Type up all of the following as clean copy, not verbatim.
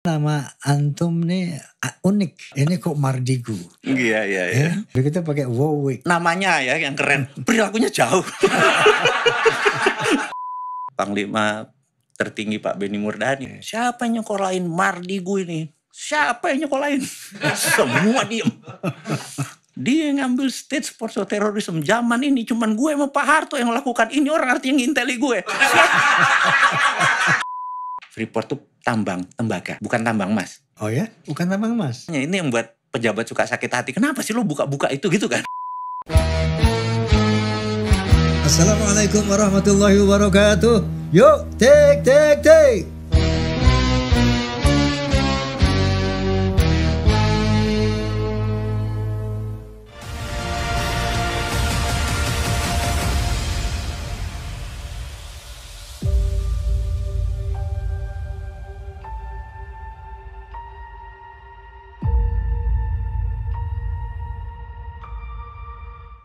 Nama antum nih unik. Ini kok Mardigu? Iya. Ya? Kita pakai Warwick. Namanya ya yang keren. Perilakunya jauh. Panglima tertinggi Pak Benny Murdani. Siapa yang nyekolahin Mardigu ini? Siapa yang nyekolahin? Semua diem. Dia yang ngambil stage for terorisme zaman ini. Cuman gue sama Pak Harto yang melakukan ini. Orang artinya nginteli gue. Freeport tuh tambang tembaga, bukan tambang emas. Oh ya? Bukan tambang emas? Ini yang buat pejabat suka sakit hati. Kenapa sih lo buka-buka itu gitu kan? Assalamualaikum warahmatullahi wabarakatuh. Yuk, take.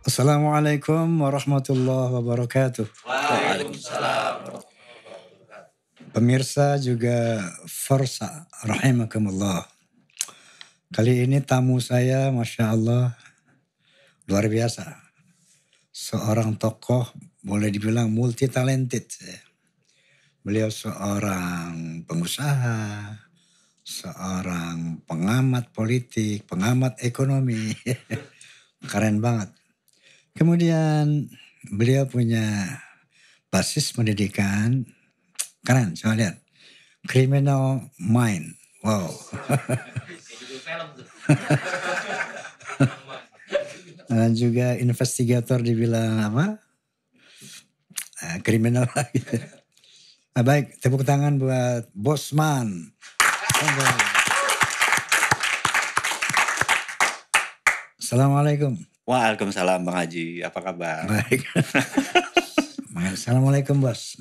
Assalamualaikum warahmatullahi wabarakatuh. Waalaikumsalam. Pemirsa juga Forsa, rahimakumullah. Kali ini tamu saya, Masya Allah, luar biasa. Seorang tokoh, boleh dibilang multi talented. Beliau seorang pengusaha, seorang pengamat politik, pengamat ekonomi. Keren banget. Kemudian beliau punya basis pendidikan, keren, coba lihat. Criminal Mind, wow. Dan juga investigator dibilang apa? Kriminal gitu. Baik, tepuk tangan buat Bosman. Assalamualaikum. Waalaikumsalam Bang Haji, apa kabar? Baik. Assalamualaikum bos.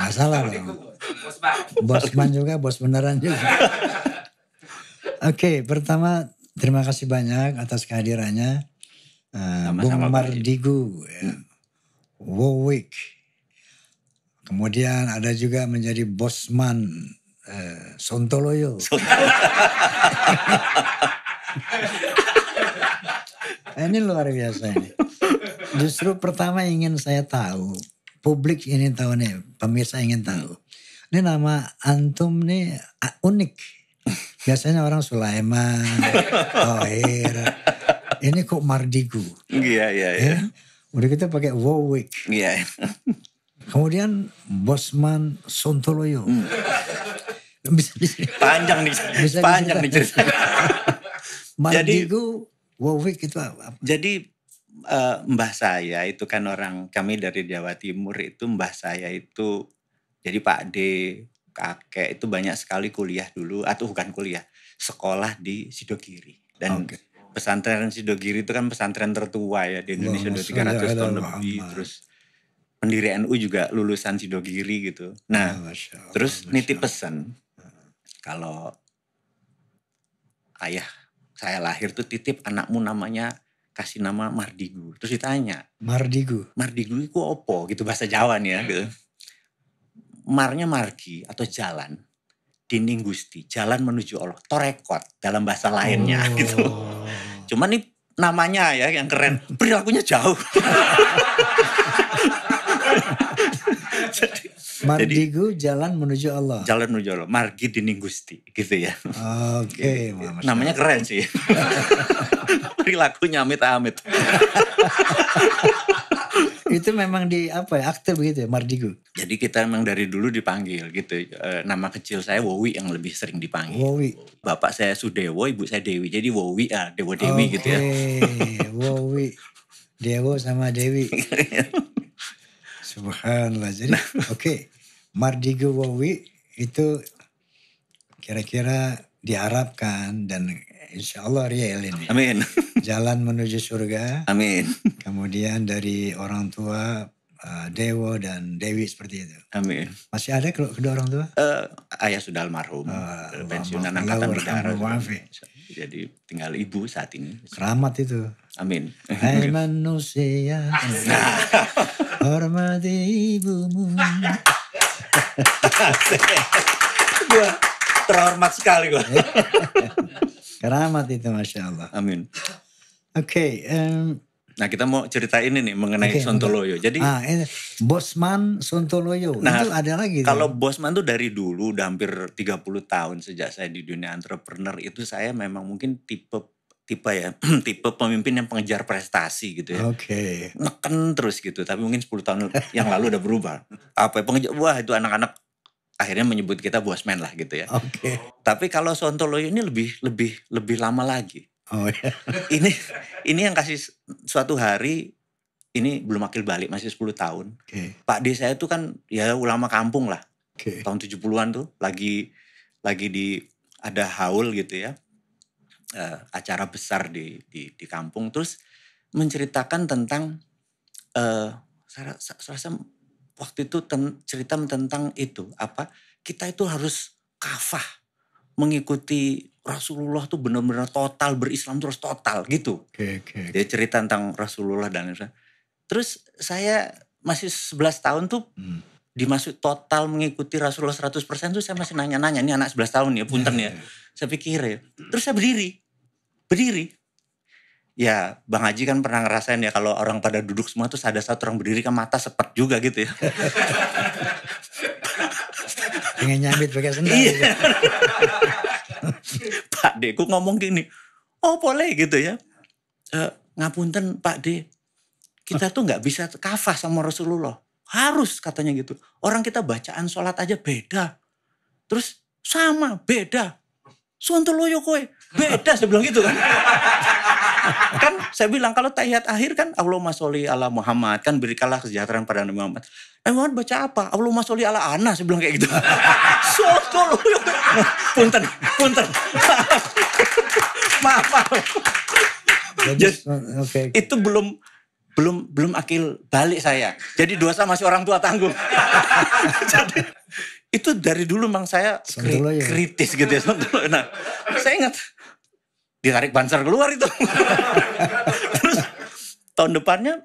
Gak salah dong. Bosman juga, bos beneran juga. Oke, pertama terima kasih banyak atas kehadirannya. Bung Mardigu, Warwick. Kemudian ada juga menjadi Bosman Sontoloyo. Ini luar biasa ini. Justru pertama ingin saya tahu, publik ini tahu nih, pemirsa ingin tahu. Ini nama antum nih unik. Biasanya orang Sulaiman, Tohir. Ini kok Mardigu? Iya. Ya? Udah kita pakai Warwick. Iya. Kemudian Bosman Sontoloyo. Bisa. Panjang nih cerita. Mardigu, Warwick itu apa? Jadi mbah saya itu kan kami dari Jawa Timur itu mbah saya itu jadi Pak D, kakek itu banyak sekali kuliah dulu atau bukan kuliah, sekolah di Sidogiri. Dan pesantren Sidogiri itu kan pesantren tertua ya di Indonesia, 300 tahun lebih. Terus pendiri NU juga lulusan Sidogiri gitu. Nah, terus nitip pesan kalau ayah saya lahir tuh titip anakmu namanya kasih nama Mardigu. Terus ditanya. Mardigu itu opo gitu bahasa Jawa nih ya. Gitu. Marnya margi atau jalan. Dinding Gusti, jalan menuju Allah. Torekot dalam bahasa lainnya gitu. Cuman nih namanya ya yang keren. Perilakunya jauh. Mardigu jalan menuju Allah. Jalan menuju Allah. Margi Dinding Gusti gitu ya. Oke. Namanya keren sih. Perilakunya amit-amit. Itu memang akte begitu ya, Mardigu. Jadi kita memang dari dulu dipanggil gitu. Nama kecil saya Wowi yang lebih sering dipanggil. Wowi. Bapak saya Sudewo, ibu saya Dewi. Jadi Wowi Dewa Dewi gitu ya. Wowi. Dewo sama Dewi. Subhanallah. Jadi Mardigu Wowi itu kira-kira diharapkan dan insya Allah real ini. Amin. Jalan menuju surga. Amin. Kemudian dari orang tua Dewo dan Dewi seperti itu. Amin. Masih ada kedua orang tua? Ayah sudah almarhum. Pensiunan angkatan udara. Jadi tinggal ibu saat ini. Keramat itu. Amin. Hai manusia, hormati ibumu. Terhormat sekali gue. Keramat itu, Masya Allah. Amin. Oke. Nah kita mau cerita ini nih mengenai Sontoloyo. Jadi ini Bosman Sontoloyo. Nah, itu ada lagi. Kalau Bosman tuh dari dulu udah hampir 30 tahun sejak saya di dunia entrepreneur itu saya memang mungkin tipe tipe pemimpin yang pengejar prestasi gitu ya. Oke. Neken terus gitu. Tapi mungkin 10 tahun yang lalu udah berubah. Apa pengejar, wah itu anak-anak akhirnya menyebut kita Bosman lah gitu ya. Oke. Tapi kalau Sontoloyo ini lebih lama lagi. Oh ya. Ini yang kasih suatu hari, ini belum akil balik, masih 10 tahun. Okay. Pak D saya tuh kan ya ulama kampung lah. Okay. Tahun 70-an tuh lagi ada haul gitu ya. Acara besar di kampung, terus menceritakan tentang saya rasa waktu itu cerita tentang itu apa, kita itu harus kafah mengikuti Rasulullah tuh benar-benar total, berislam terus total gitu. Okay. Dia cerita tentang Rasulullah dan terus saya masih 11 tahun tuh dimasuk total mengikuti Rasulullah 100% tuh saya masih nanya-nanya, ini anak 11 tahun ya, punten ya. Saya pikir ya. Terus saya berdiri. Ya Bang Haji kan pernah ngerasain ya kalau orang pada duduk semua tuh ada satu orang berdiri kan mata sepet juga gitu ya. Pengen nyambit pakai sendal. Iya. Pak D ku ngomong gini, oh boleh gitu ya. Ngapunten Pak D, kita tuh gak bisa kafah sama Rasulullah. Harus katanya gitu. Orang kita bacaan sholat aja beda. Terus sama, beda. Sontoloyo kowe, beda saya bilang gitu kan. Kan saya bilang kalau tahiyat akhir kan Allahumma sholli ala Muhammad, kan berikanlah kesejahteraan pada Nabi Muhammad. Nabi Muhammad baca apa? Allahumma sholli ala ana, saya bilang kayak gitu. Sontoloyo. Punten. Maaf. Jadi, okay. Itu belum akil balik saya. Jadi dosa masih orang tua tanggung. Jadi itu dari dulu memang saya kritis gitu ya. Nah, saya ingat ditarik banser keluar itu. Terus tahun depannya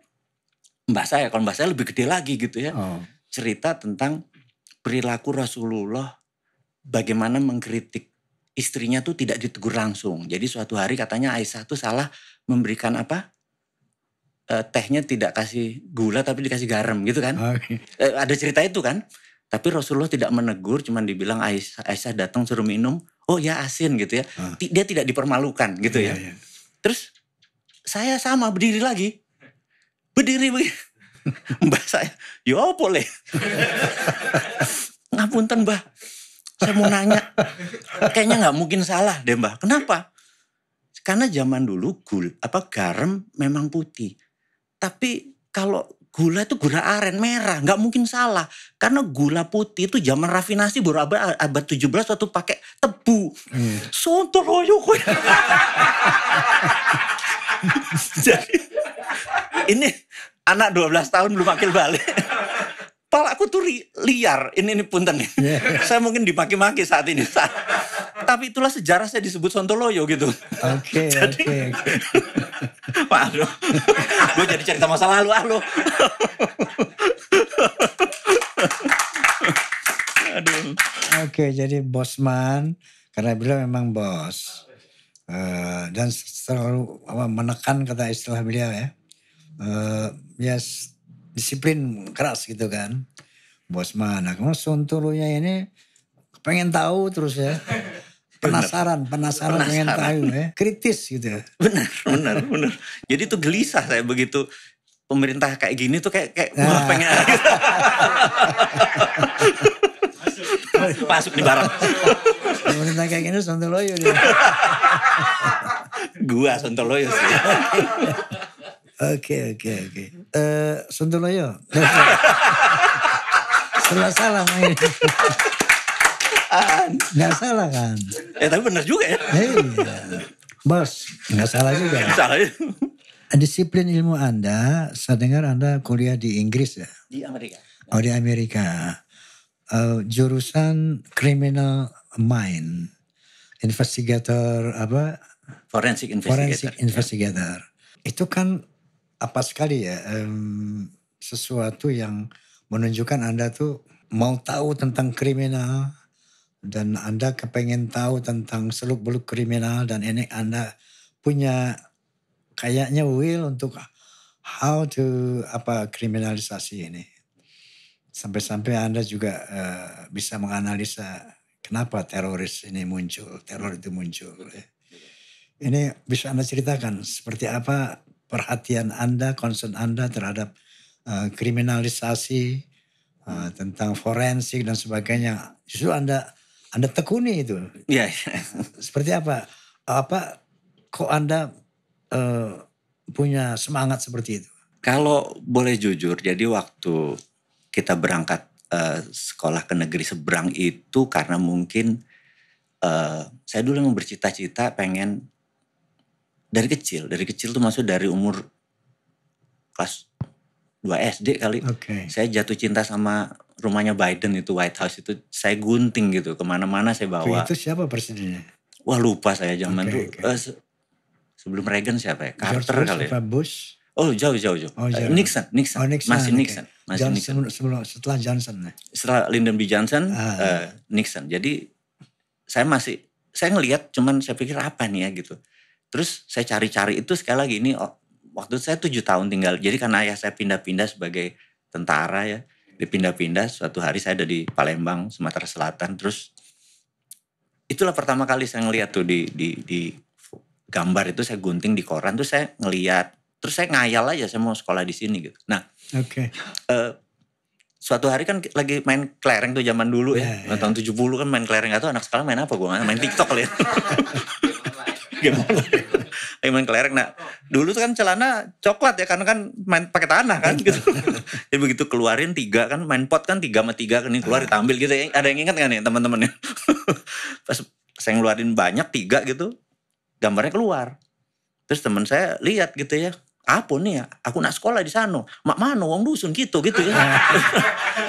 kalau mbak saya lebih gede lagi gitu ya. Cerita tentang perilaku Rasulullah, bagaimana mengkritik istrinya tuh tidak ditegur langsung. Jadi suatu hari katanya Aisyah tuh salah memberikan apa? Tehnya tidak kasih gula tapi dikasih garam gitu kan. Okay. Ada cerita itu kan. Tapi Rasulullah tidak menegur, cuman dibilang Aisyah datang suruh minum, oh ya asin gitu ya. Dia tidak dipermalukan gitu ya. Yeah. Terus saya sama berdiri lagi. Berdiri. Mbak saya, ya boleh. Ngapunten Mbah, saya mau nanya. Kayaknya gak mungkin salah deh Mbah. Kenapa? Karena zaman dulu garam memang putih. Tapi kalau gula itu gula aren merah, nggak mungkin salah. Karena gula putih itu zaman rafinasi baru abad 17 waktu pakai tebu. Sontoloyo kok. Jadi ini anak 12 tahun belum akil balik. Palaku tuh liar. Ini punten nih. Saya mungkin dimaki-maki saat ini. Tapi itulah sejarah saya disebut Sontoloyo gitu. Oke. Waduh, gue jadi cerita masa lalu lo. Aduh. Oke, jadi Bosman karena beliau memang bos dan selalu menekan kata istilah beliau ya, disiplin keras gitu kan, Bosman. Nah, kamu Sontoloyo ini pengen tahu terus ya. Penasaran pengen tahu ya. Kritis gitu. Benar. Jadi tuh gelisah saya begitu pemerintah kayak gini tuh kayak wah pengen. Masuk di barang. Pemerintah kayak gini Sontoloyo dia. Gua Sontoloyo sih. Oke. Sontoloyo. Salah main. Nggak salah kan? Tapi benar juga ya. Iya. Bos, nggak salah juga. Salah. Disiplin ilmu Anda, saya dengar Anda kuliah di Inggris ya? Di Amerika. Oh di Amerika. Jurusan Criminal Mind. Investigator apa? Forensic Investigator. Itu kan apa sekali ya? Sesuatu yang menunjukkan Anda tuh mau tahu tentang kriminal. Dan Anda kepengen tahu tentang seluk-beluk kriminal dan ini Anda punya kayaknya will untuk how to kriminalisasi ini. Sampai-sampai Anda juga bisa menganalisa kenapa teror itu muncul. Ini bisa Anda ceritakan seperti apa perhatian Anda, concern Anda terhadap kriminalisasi, tentang forensik dan sebagainya. Justru Anda tekuni itu. Iya. Seperti apa? Kok Anda punya semangat seperti itu? Kalau boleh jujur, jadi waktu kita berangkat sekolah ke negeri seberang itu karena mungkin saya dulu yang bercita-cita pengen dari kecil tuh maksud dari umur kelas 2 SD kali. Okay. Saya jatuh cinta sama rumahnya Biden itu, White House itu. Saya gunting gitu, kemana-mana saya bawa. Itu siapa presidennya? Wah lupa saya zaman dulu. Sebelum Reagan siapa ya? Carter kali ya? Bush? Oh jauh. Nixon. Masih Nixon. Setelah Johnson. Setelah Lyndon B. Johnson, Nixon. Jadi saya ngelihat, cuman saya pikir apa nih ya gitu. Terus saya cari-cari itu sekali lagi ini waktu saya 7 tahun tinggal. Jadi karena ayah saya pindah-pindah sebagai tentara ya. Dipindah-pindah, suatu hari saya ada di Palembang, Sumatera Selatan. Terus itulah pertama kali saya ngelihat tuh di gambar itu, saya gunting di koran tuh saya ngelihat. Terus saya ngayal aja saya mau sekolah di sini gitu. Nah, suatu hari kan lagi main kelereng tuh zaman dulu ya. Tahun 70 kan main kelereng, gak tau anak sekarang main apa, gue main TikTok kali ya. Gimana? Lagi main kelereng. Nah, dulu tuh kan celana coklat ya, karena kan main pakai tanah kan gitu. Jadi begitu keluarin 3 kan, main pot kan 3 sama 3 kan, ini keluar ditampil gitu ya. Ada yang ingat kan ya teman-teman ya? Pas saya ngeluarin banyak 3 gitu, gambarnya keluar. Terus teman saya lihat gitu ya, apa nih ya, aku nak sekolah di sana. Mak mana wong dusun gitu ya.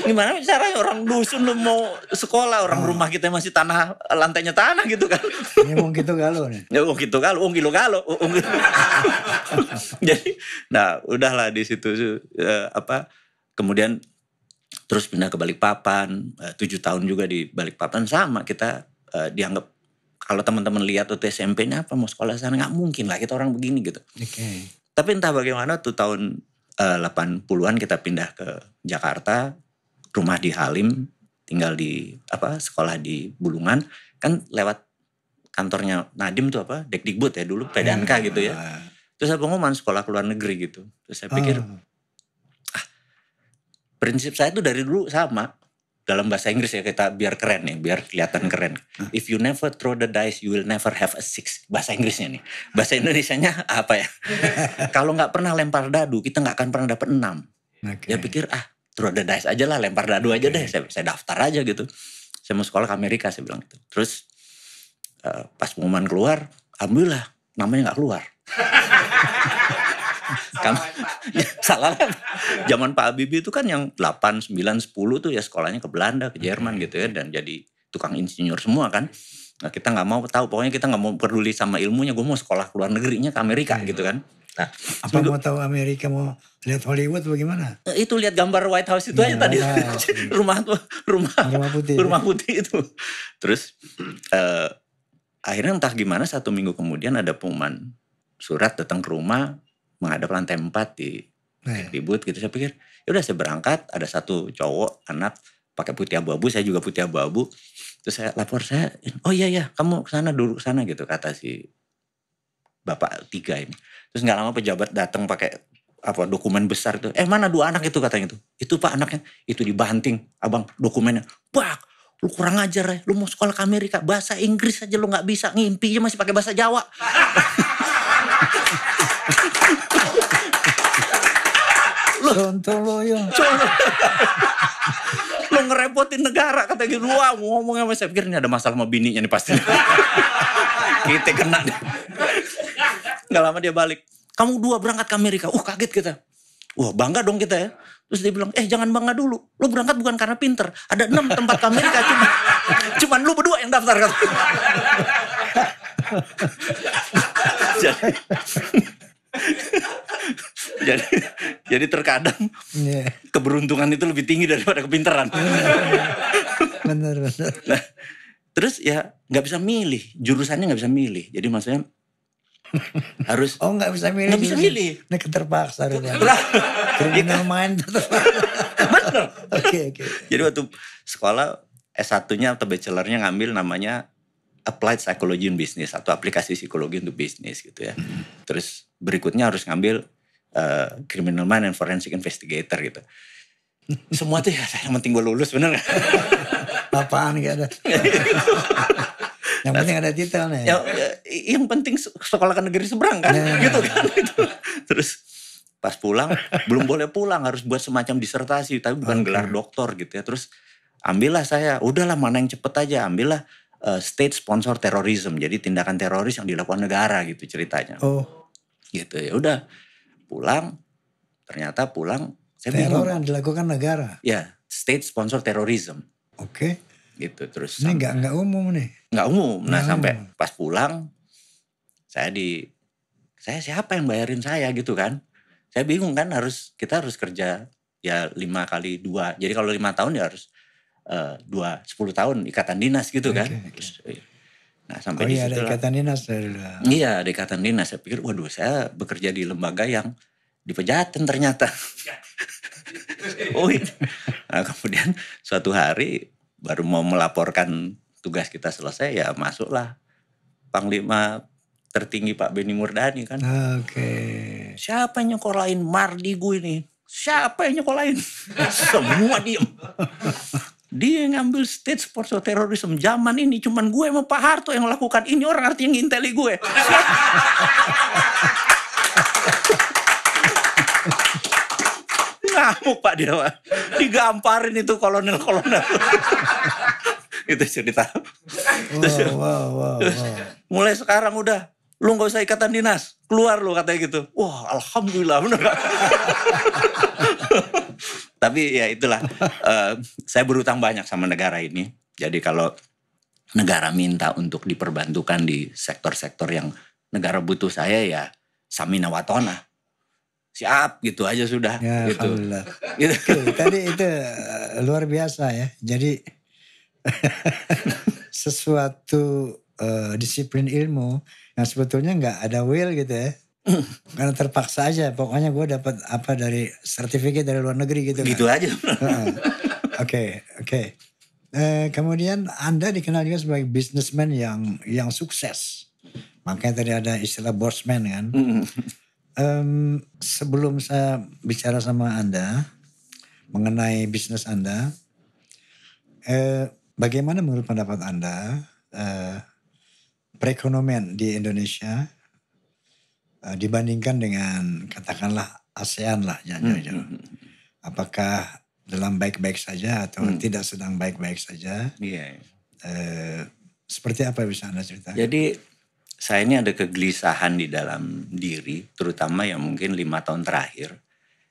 Gimana caranya orang dusun lu mau sekolah, orang rumah kita masih tanah, lantainya tanah gitu kan. Ini wong gitu galo nih. Ya wong gitu galo, wong kilo galo. Jadi nah udahlah di situ kemudian terus pindah ke Balikpapan, 7 tahun juga di Balikpapan sama kita dianggap kalau teman-teman lihat waktu SMP-nya apa mau sekolah sana, nggak mungkin lah kita orang begini gitu. Tapi entah bagaimana tuh tahun 80-an kita pindah ke Jakarta, rumah di Halim, tinggal di sekolah di Bulungan, kan lewat kantornya Nadiem tuh Dekdikbud ya dulu, PDNK gitu ya. Terus saya pengumuman sekolah ke luar negeri gitu. Terus saya pikir prinsip saya tuh dari dulu sama. Dalam bahasa Inggris ya kita biar keren nih, biar kelihatan keren. If you never throw the dice, you will never have a 6. Bahasa Inggrisnya nih. Bahasa Indonesianya apa ya? Kalau nggak pernah lempar dadu, kita nggak akan pernah dapet 6. Dia pikir throw the dice aja lah, lempar dadu aja deh. Saya daftar aja gitu. Saya mau sekolah ke Amerika, saya bilang gitu. Terus pas pengumuman keluar, alhamdulillah namanya nggak keluar. Salah kan. Zaman Pak Habibie itu kan yang 8, 9, 10 tuh ya sekolahnya ke Belanda, ke Jerman gitu ya. Dan jadi tukang insinyur semua kan. Nah kita gak mau tahu, pokoknya kita gak mau peduli sama ilmunya. Gue mau sekolah ke luar negerinya ke Amerika gitu kan. Nah, apa mau tahu Amerika, mau lihat Hollywood bagaimana? Itu lihat gambar White House itu aja tadi. rumah putih itu. Terus akhirnya entah gimana 1 minggu kemudian ada pengumuman surat datang ke rumah menghadap lantai 4 di Dekdikbud gitu. Saya pikir ya udah saya berangkat, ada 1 cowok anak pakai putih abu-abu, saya juga putih abu-abu. Terus saya lapor, oh iya kamu kesana dulu kesana gitu kata si bapak 3 ini. Terus nggak lama pejabat datang pakai dokumen besar itu. Mana 2 anak itu katanya itu. Itu Pak anaknya, itu dibanting abang dokumennya. Pak, lu kurang ajar ya, lu mau sekolah ke Amerika, bahasa Inggris aja lu nggak bisa, ngimpinya masih pakai bahasa Jawa. Lu ngerepotin negara kata gitu. Wah ngomongnya sama saya, pikir ini ada masalah sama bininya nih pasti. Kita kena deh. Gak lama dia balik, kamu 2 berangkat ke Amerika. Kaget kita. Wah bangga dong kita ya. Terus dia bilang, jangan bangga dulu, lu berangkat bukan karena pinter, ada 6 tempat ke Amerika, cuman lu berdua yang daftar kan. Jadi terkadang keberuntungan itu lebih tinggi daripada kepintaran. Benar. Nah, Terus ya nggak bisa milih, jurusannya nggak bisa milih. Jadi maksudnya harus Oh nggak bisa milih. nggak bisa milih. Ini keterpaksa rupanya. Lah, Criminal mind. bener. Oke. Jadi waktu sekolah S1-nya atau bachelor-nya ngambil namanya Applied Psychology in Business atau aplikasi psikologi untuk bisnis gitu ya. Terus berikutnya harus ngambil Criminal Mind and Forensic Investigator gitu. Semua tuh ya yang penting gue lulus, bener gak? Apaan gak ada. Yang penting ada titelnya. Yang penting sekolah ke negeri seberang kan, gitu kan. Terus pas pulang, belum boleh pulang, harus buat semacam disertasi, tapi bukan gelar doktor gitu ya. Terus ambillah saya, udahlah mana yang cepet aja, ambillah state sponsor terrorism, jadi tindakan teroris yang dilakukan negara gitu ceritanya. Oh. Gitu ya, udah pulang, ternyata pulang. Teror yang dilakukan negara. Ya, state sponsor terrorism. Oke. Gitu terus. Ini nggak umum nih. Nggak umum. Nah sampai pas pulang, saya siapa yang bayarin saya gitu kan? Saya bingung kan, kita harus kerja ya 5 kali 2. Jadi kalau 5 tahun ya harus 10 tahun ikatan dinas gitu kan. Terus, nah sampai di situ ada ikatan dinas. Iya, ada ikatan dinas. Saya pikir, waduh, saya bekerja di lembaga yang di Pejaten ternyata. Nah kemudian suatu hari baru mau melaporkan tugas kita selesai, ya masuklah Panglima tertinggi Pak Benny Murdani kan. Oke. Siapa yang nyekolahin Mardi gue ini? Siapa yang nyekolahin? Semua diem. Dia yang ngambil state sponsor terorisme zaman ini, cuman gue sama Pak Harto yang lakukan. Ini orang artinya nginteli gue. Ngamuk Pak dia, Pak. Digamparin itu kolonel-kolonel. Itu cerita. Wow. Mulai sekarang udah, lu gak usah ikatan dinas, keluar lu katanya gitu. Wah alhamdulillah, bener gak? Tapi ya itulah, saya berutang banyak sama negara ini. Jadi kalau negara minta untuk diperbantukan di sektor-sektor yang negara butuh saya, ya samina watona. Siap gitu aja sudah. Ya gitu. alhamdulillah. Gitu. Tadi itu luar biasa ya. Jadi sesuatu disiplin ilmu yang sebetulnya nggak ada will gitu ya. Karena terpaksa aja. Pokoknya gue dapat apa dari sertifikat dari luar negeri gitu. Gitu kan? aja. Oke. Kemudian Anda dikenal juga sebagai businessman yang sukses. Makanya tadi ada istilah bossman kan. Sebelum saya bicara sama Anda mengenai bisnis Anda, bagaimana menurut pendapat Anda perekonomian di Indonesia dibandingkan dengan katakanlah ASEAN lah, apakah dalam baik-baik saja atau tidak sedang baik-baik saja? Seperti apa bisa Anda ceritakan? Jadi saya ini ada kegelisahan di dalam diri, terutama yang mungkin 5 tahun terakhir.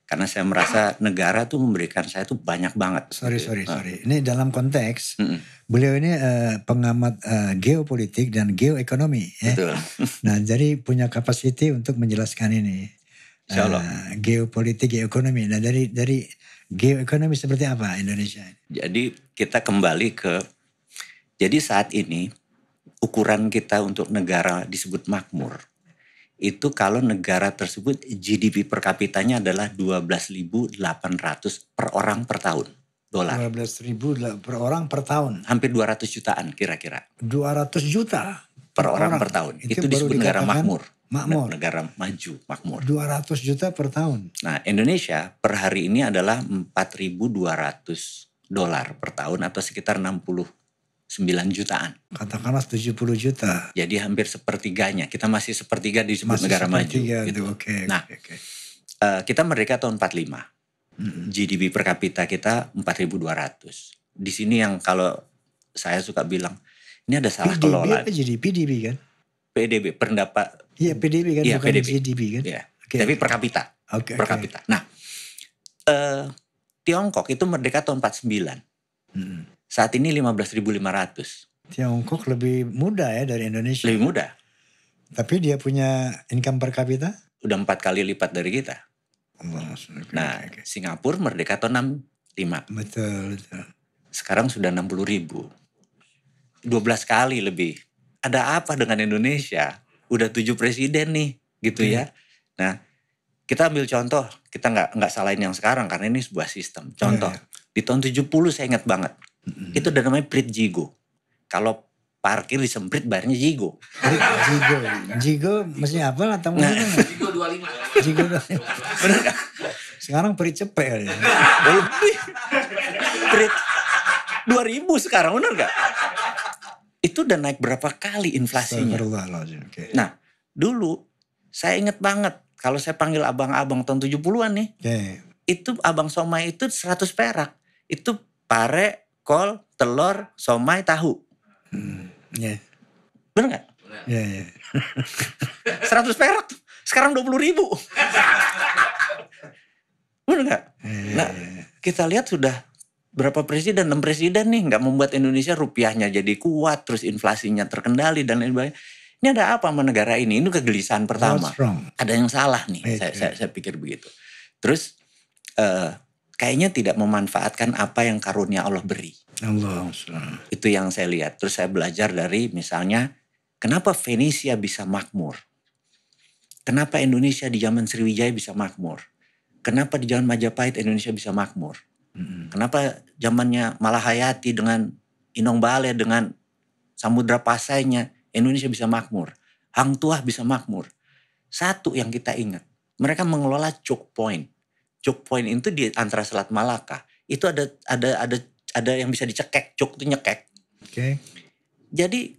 Karena saya merasa negara tuh memberikan saya tuh banyak banget. Sorry. Ini dalam konteks, beliau ini pengamat geopolitik dan geoekonomi. Betul. Nah jadi punya kapasiti untuk menjelaskan ini. Geopolitik, geoekonomi. Nah dari geoekonomi seperti apa Indonesia? Jadi kita kembali ke, jadi saat ini ukuran kita untuk negara disebut makmur. Itu kalau negara tersebut GDP per kapitanya adalah 12.800 per orang per tahun. Dolar. 12.000 per orang per tahun. Hampir 200 jutaan kira-kira. 200 juta? Per orang per tahun. Itu disebut negara makmur. Negara maju, makmur. 200 juta per tahun. Nah Indonesia per hari ini adalah 4.200 dolar per tahun atau sekitar 69 jutaan. Katakanlah 70 juta. Jadi hampir sepertiganya. Kita masih sepertiga disebut negara maju. Gitu. Kita merdeka tahun 45. GDP per kapita kita 4.200. Di sini yang kalau saya suka bilang, ini ada salah kelola. PDB kan? PDB, pendapat. Iya PDB kan, ya, bukan PDB. GDP kan? Ya. Tapi per kapita. Per kapita. Nah, Tiongkok itu merdeka tahun 49. Saat ini 15.500. Tiongkok lebih muda ya dari Indonesia. Lebih muda. Tapi dia punya income per kapita? Udah 4 kali lipat dari kita. Singapura merdeka tahun 65. Betul. Sekarang sudah 60.000. 12 kali lebih. Ada apa dengan Indonesia? Udah 7 presiden nih, gitu ya. Nah, kita ambil contoh, kita nggak salahin yang sekarang karena ini sebuah sistem. Contoh, di tahun 70 saya ingat banget. Itu ada namanya Prit Jigo. Kalau parkir disemprit bayarnya Jigo. Jigo mestinya apa lah tamu Jigo 25. Jigo 25. Bener gak? Sekarang Prit cepet ya. Prit 2000 sekarang, bener gak? Itu udah naik berapa kali inflasinya. Okay. Nah, dulu saya inget banget kalau saya panggil abang-abang tahun 70-an nih. Itu abang somai itu 100 perak. Itu pare, kol, telur, somai, tahu. Bener gak? 100 perak tuh. Sekarang 20.000. Bener gak? Nah, kita lihat sudah berapa presiden, 6 presiden nih gak membuat Indonesia rupiahnya jadi kuat, terus inflasinya terkendali dan lain sebagainya. Ini ada apa sama negara ini? Ini kegelisahan pertama. Ada yang salah nih, saya pikir begitu. Terus kayaknya tidak memanfaatkan apa yang karunia Allah beri. Itu yang saya lihat. Terus saya belajar dari misalnya, kenapa Venesia bisa makmur? Kenapa Indonesia di zaman Sriwijaya bisa makmur? Kenapa di zaman Majapahit Indonesia bisa makmur? Kenapa zamannya Malahayati dengan Inong Bale dengan Samudra Pasainya Indonesia bisa makmur? Hang Tuah bisa makmur. Satu yang kita ingat, mereka mengelola choke point. Choke point itu di antara Selat Malaka. Itu ada yang bisa dicekek, choke itu nyekek. Jadi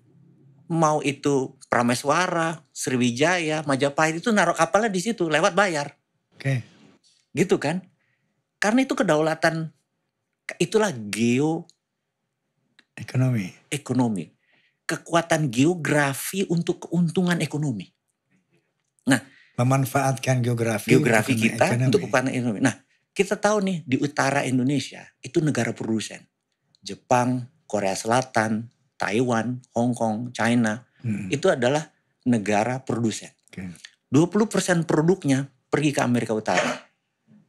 mau itu Prameswara, Sriwijaya, Majapahit itu naruh kapalnya di situ lewat bayar. Gitu kan? Karena itu kedaulatan, itulah ekonomi. Kekuatan geografi untuk keuntungan ekonomi. Nah, memanfaatkan geografi kita untuk kekuatan ekonomi. Nah, kita tahu nih di utara Indonesia itu negara produsen. Jepang, Korea Selatan, Taiwan, Hong Kong, China. Itu adalah negara produsen. 20% produknya pergi ke Amerika Utara.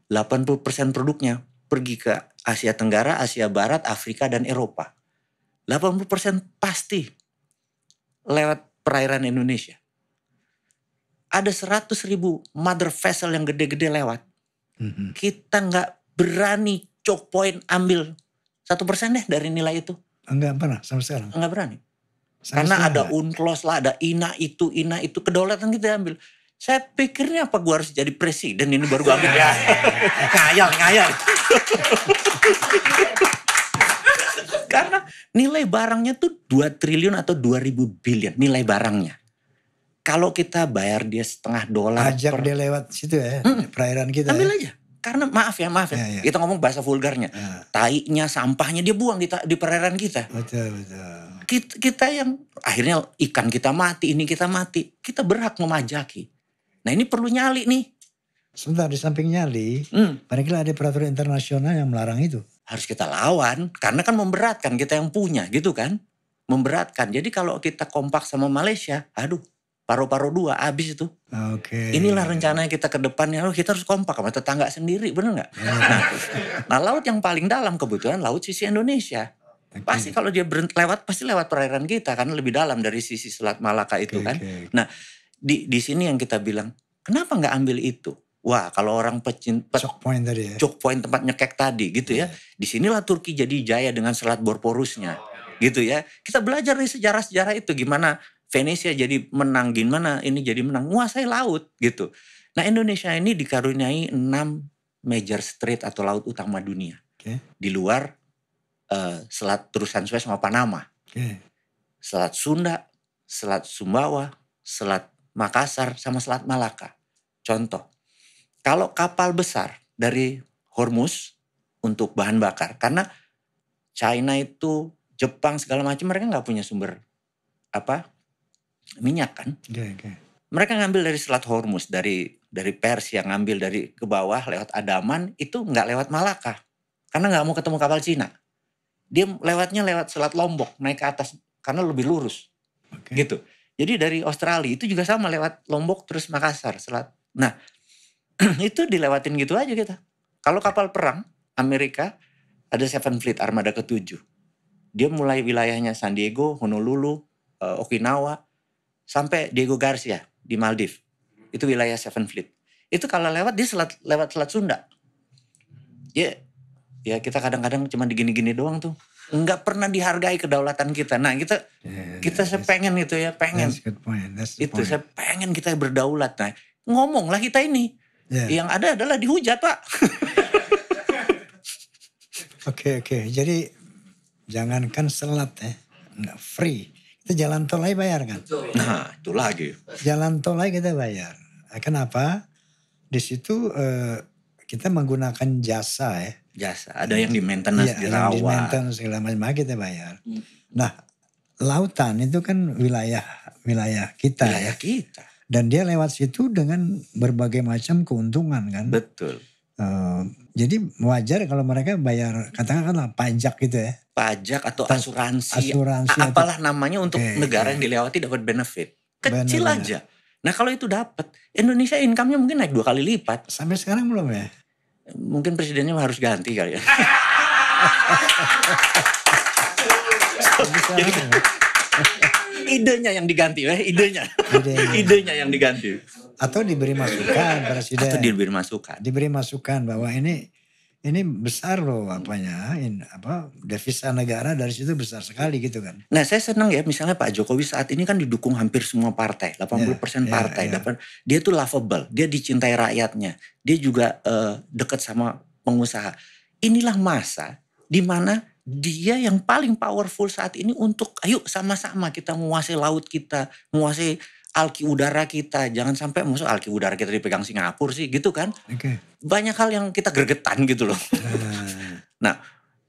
80% produknya pergi ke Asia Tenggara, Asia Barat, Afrika, dan Eropa. 80% pasti lewat perairan Indonesia. Ada 100.000 mother vessel yang gede-gede lewat. Kita nggak berani choke point ambil 1% deh dari nilai itu. Enggak pernah sampai sekarang. Enggak berani. Karena ada UNCLOS lah, ada INA itu, kedaulatan kita ambil. Saya pikirnya apa gue harus jadi presiden ini baru gue ambil ya. Ngayal. Karena nilai barangnya tuh 2 triliun atau 2.000 billion nilai barangnya. Kalau kita bayar dia $0,5. Ajak dia lewat situ ya, perairan kita. Ambil aja. Karena maaf ya. Kita ngomong bahasa vulgarnya. Tainya, sampahnya dia buang di perairan kita. Betul. Kita yang akhirnya ikan kita mati, ini kita mati. Kita berhak memajaki. Nah ini perlu nyali nih. Sebentar, di samping nyali, padahal ada peraturan internasional yang melarang itu. Harus kita lawan, karena kan memberatkan kita yang punya gitu kan. Memberatkan, jadi kalau kita kompak sama Malaysia, aduh paru-paru 2 habis itu. Inilah rencananya kita ke depannya, kita harus kompak sama tetangga sendiri, bener gak? Nah laut yang paling dalam kebetulan laut sisi Indonesia. Pasti kalau dia lewat, pasti lewat perairan kita, karena lebih dalam dari sisi Selat Malaka itu kan. Nah di sini yang kita bilang, kenapa gak ambil itu? Wah kalau orang choke point tadi ya. Choke point tempat nyekek tadi gitu ya. Disinilah Turki jadi jaya dengan Selat Bosporusnya gitu ya. Kita belajar dari sejarah-sejarah itu gimana Venesia jadi menang, gimana ini jadi menang. Menguasai laut gitu. Nah Indonesia ini dikaruniai 6 major strait atau laut utama dunia. Di luar Selat Terusan Suez sama Panama. Selat Sunda, Selat Sumbawa, Selat Makassar sama Selat Malaka. Contoh, kalau kapal besar dari Hormuz untuk bahan bakar, karena China itu, Jepang segala macam mereka nggak punya sumber minyak kan? Mereka ngambil dari Selat Hormuz, dari Persia, ngambil dari ke bawah lewat Andaman, itu nggak lewat Malaka, karena nggak mau ketemu kapal Cina. Dia lewatnya lewat Selat Lombok, naik ke atas karena lebih lurus, gitu. Jadi dari Australia itu juga sama lewat Lombok terus Makassar, Selat. Nah itu dilewatin gitu aja kita. Kalau kapal perang Amerika ada Seven Fleet Armada ke-7. Dia mulai wilayahnya San Diego, Honolulu, Okinawa, sampai Diego Garcia di Maldives. Itu wilayah Seven Fleet. Itu kalau lewat dia lewat Selat Sunda. Ya kita kadang-kadang cuma digini-gini doang tuh. Enggak pernah dihargai kedaulatan kita. Nah kita saya pengen itu ya, pengen. That's good point. Itu saya pengen kita berdaulat. Nah ngomonglah kita ini. Yang ada adalah dihujat, Pak. Oke. Jadi jangankan selat ya, nggak free. Itu jalan tol aja bayar kan? Nah itu lagi. Jalan tol aja kita bayar. Kenapa? Di situ kita menggunakan jasa ya. Jasa. Ada yang di maintenance, dirawat. Yang di maintenance segala macam kita bayar. Nah lautan itu kan wilayah kita. Wilayah kita. Dan dia lewat situ dengan berbagai macam keuntungan kan. Betul. Jadi wajar kalau mereka bayar katakanlah pajak gitu ya. Pajak atau asuransi apalah namanya untuk negara yang dilewati dapat benefit. Kecil aja. Nah kalau itu dapat, Indonesia income-nya mungkin naik 2 kali lipat. Sampai sekarang belum ya? Mungkin presidennya harus ganti kali ya. Jadi idenya yang diganti, idenya yang diganti. Atau diberi masukan presiden. Atau diberi masukan bahwa ini besar loh devisa negara dari situ besar sekali gitu kan. Nah saya senang ya misalnya Pak Jokowi saat ini kan didukung hampir semua partai, 80% partai. Dia tuh lovable, dia dicintai rakyatnya. Dia juga dekat sama pengusaha. Inilah masa di mana dia yang paling powerful saat ini untuk ayo sama-sama kita menguasai laut kita, menguasai alki udara kita. Jangan sampai maksud alki udara kita dipegang Singapura sih gitu kan. Banyak hal yang kita gregetan gitu loh. Nah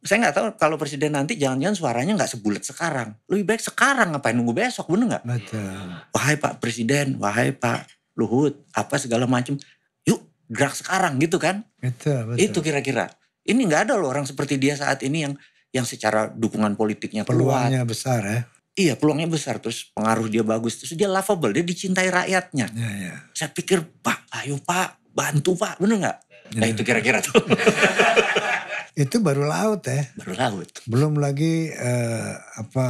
saya gak tahu kalau presiden nanti jangan-jangan suaranya gak sebulat sekarang. Lebih baik sekarang ngapain nunggu besok, bener gak? Betul. Wahai Pak Presiden, wahai Pak Luhut, apa segala macam. Yuk gerak sekarang gitu kan. Betul. Itu kira-kira. Ini gak ada loh orang seperti dia saat ini yang secara dukungan politiknya kuat. Peluangnya besar ya. Iya peluangnya besar, terus pengaruh dia bagus, terus dia lovable, dia dicintai rakyatnya. Saya pikir Pak, ayo Pak, bantu Pak, bener gak? Nah itu kira-kira tuh. Itu baru laut ya. Baru laut. Belum lagi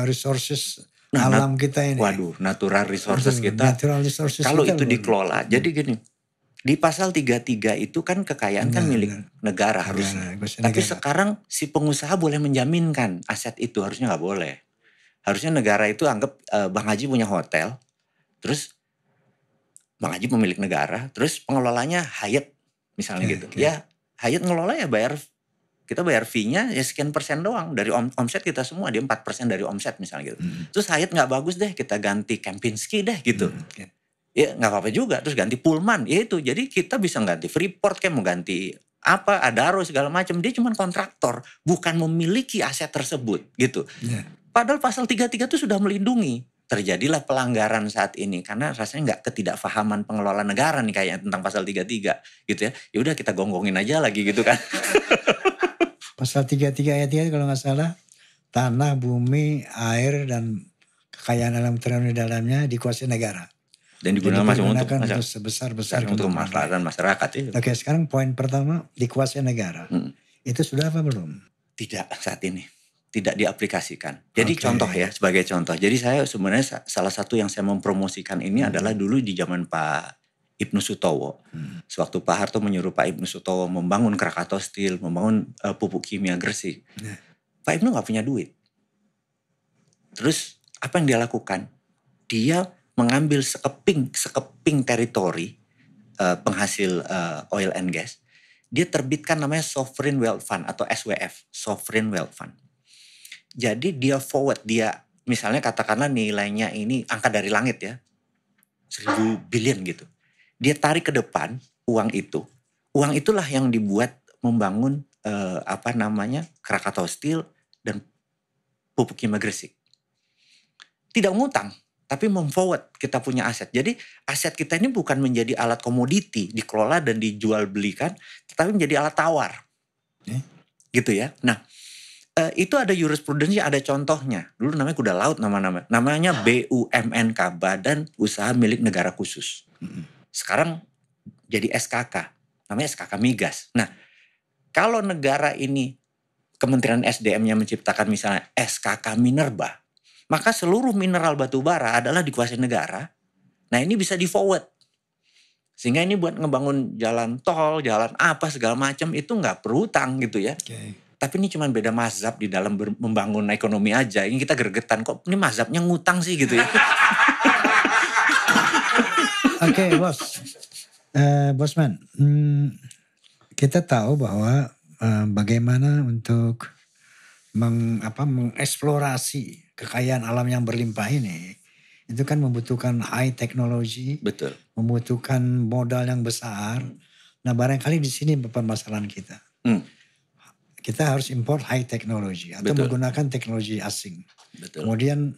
resources alam kita ini. Waduh, natural resources kita. Kalau itu dikelola, jadi gini. Di pasal 33 itu kan kekayaan kan milik negara harusnya. Tapi sekarang si pengusaha boleh menjaminkan aset itu, harusnya gak boleh. Harusnya negara itu anggap Bang Haji punya hotel, terus Bang Haji pemilik negara, terus pengelolanya Hyatt misalnya gitu. Ya Hyatt ngelola ya kita bayar fee-nya ya sekian persen doang. Dari omset kita semua, dia 4% dari omset misalnya gitu. Terus Hyatt gak bagus deh, kita ganti Kempinski deh gitu. Ya gak apa-apa juga, terus ganti Pullman, ya itu. Jadi kita bisa ganti Freeport, kayak mau ganti Adaro segala macam. Dia cuma kontraktor, bukan memiliki aset tersebut gitu. Padahal pasal 33 itu sudah melindungi. Terjadilah pelanggaran saat ini karena rasanya gak ketidakfahaman pengelola negara nih kayaknya tentang pasal 33 gitu ya. Ya udah kita gonggongin aja lagi gitu kan. Pasal 33 ayat 3 kalau gak salah, tanah, bumi, air dan kekayaan alam terkandung di dalamnya dikuasai negara. Dan digunakan untuk sebesar-besar untuk kemaslahatan masyarakat. Oke, sekarang poin pertama, dikuasai negara. Itu sudah apa belum? Tidak saat ini. Tidak diaplikasikan. Jadi contoh ya, sebagai contoh. Jadi saya sebenarnya salah satu yang saya mempromosikan ini adalah dulu di zaman Pak Ibnu Sutowo. Sewaktu Pak Harto menyuruh Pak Ibnu Sutowo membangun Krakatau Steel, membangun pupuk kimia Gresik. Pak Ibnu gak punya duit. Terus apa yang dia lakukan? Dia mengambil sekeping teritori penghasil oil and gas. Dia terbitkan namanya Sovereign Wealth Fund atau SWF, Sovereign Wealth Fund. Jadi dia forward, dia misalnya katakanlah nilainya ini angka dari langit ya, 1.000 billion gitu. Dia tarik ke depan uang itu. Uang itulah yang dibuat membangun Krakatau Steel dan pupuk kimia Gresik. Tidak ngutang, tapi memforward kita punya aset. Jadi aset kita ini bukan menjadi alat komoditi, dikelola dan dijual belikan, tetapi menjadi alat tawar. Gitu ya. Nah, itu ada jurisprudensi, ada contohnya. Dulu namanya kuda laut namanya BUMNK, Badan Usaha Milik Negara Khusus. Sekarang jadi SKK, namanya SKK Migas. Nah, kalau negara ini Kementerian SDM-nya menciptakan misalnya SKK Minerba, maka seluruh mineral batu bara adalah dikuasai negara. Nah ini bisa di-forward. Sehingga ini buat ngebangun jalan tol, jalan apa segala macam itu nggak perlu utang gitu ya. Tapi ini cuma beda mazhab di dalam membangun ekonomi aja. Ini kita gregetan kok ini mazhabnya ngutang sih gitu ya. Oke, Bos. Bosman, kita tahu bahwa bagaimana untuk mengeksplorasi kekayaan alam yang berlimpah ini, itu kan membutuhkan high technology, Betul. membutuhkan modal yang besar. Nah barangkali di sini permasalahan kita. Kita harus import high technology atau menggunakan teknologi asing. Betul. Kemudian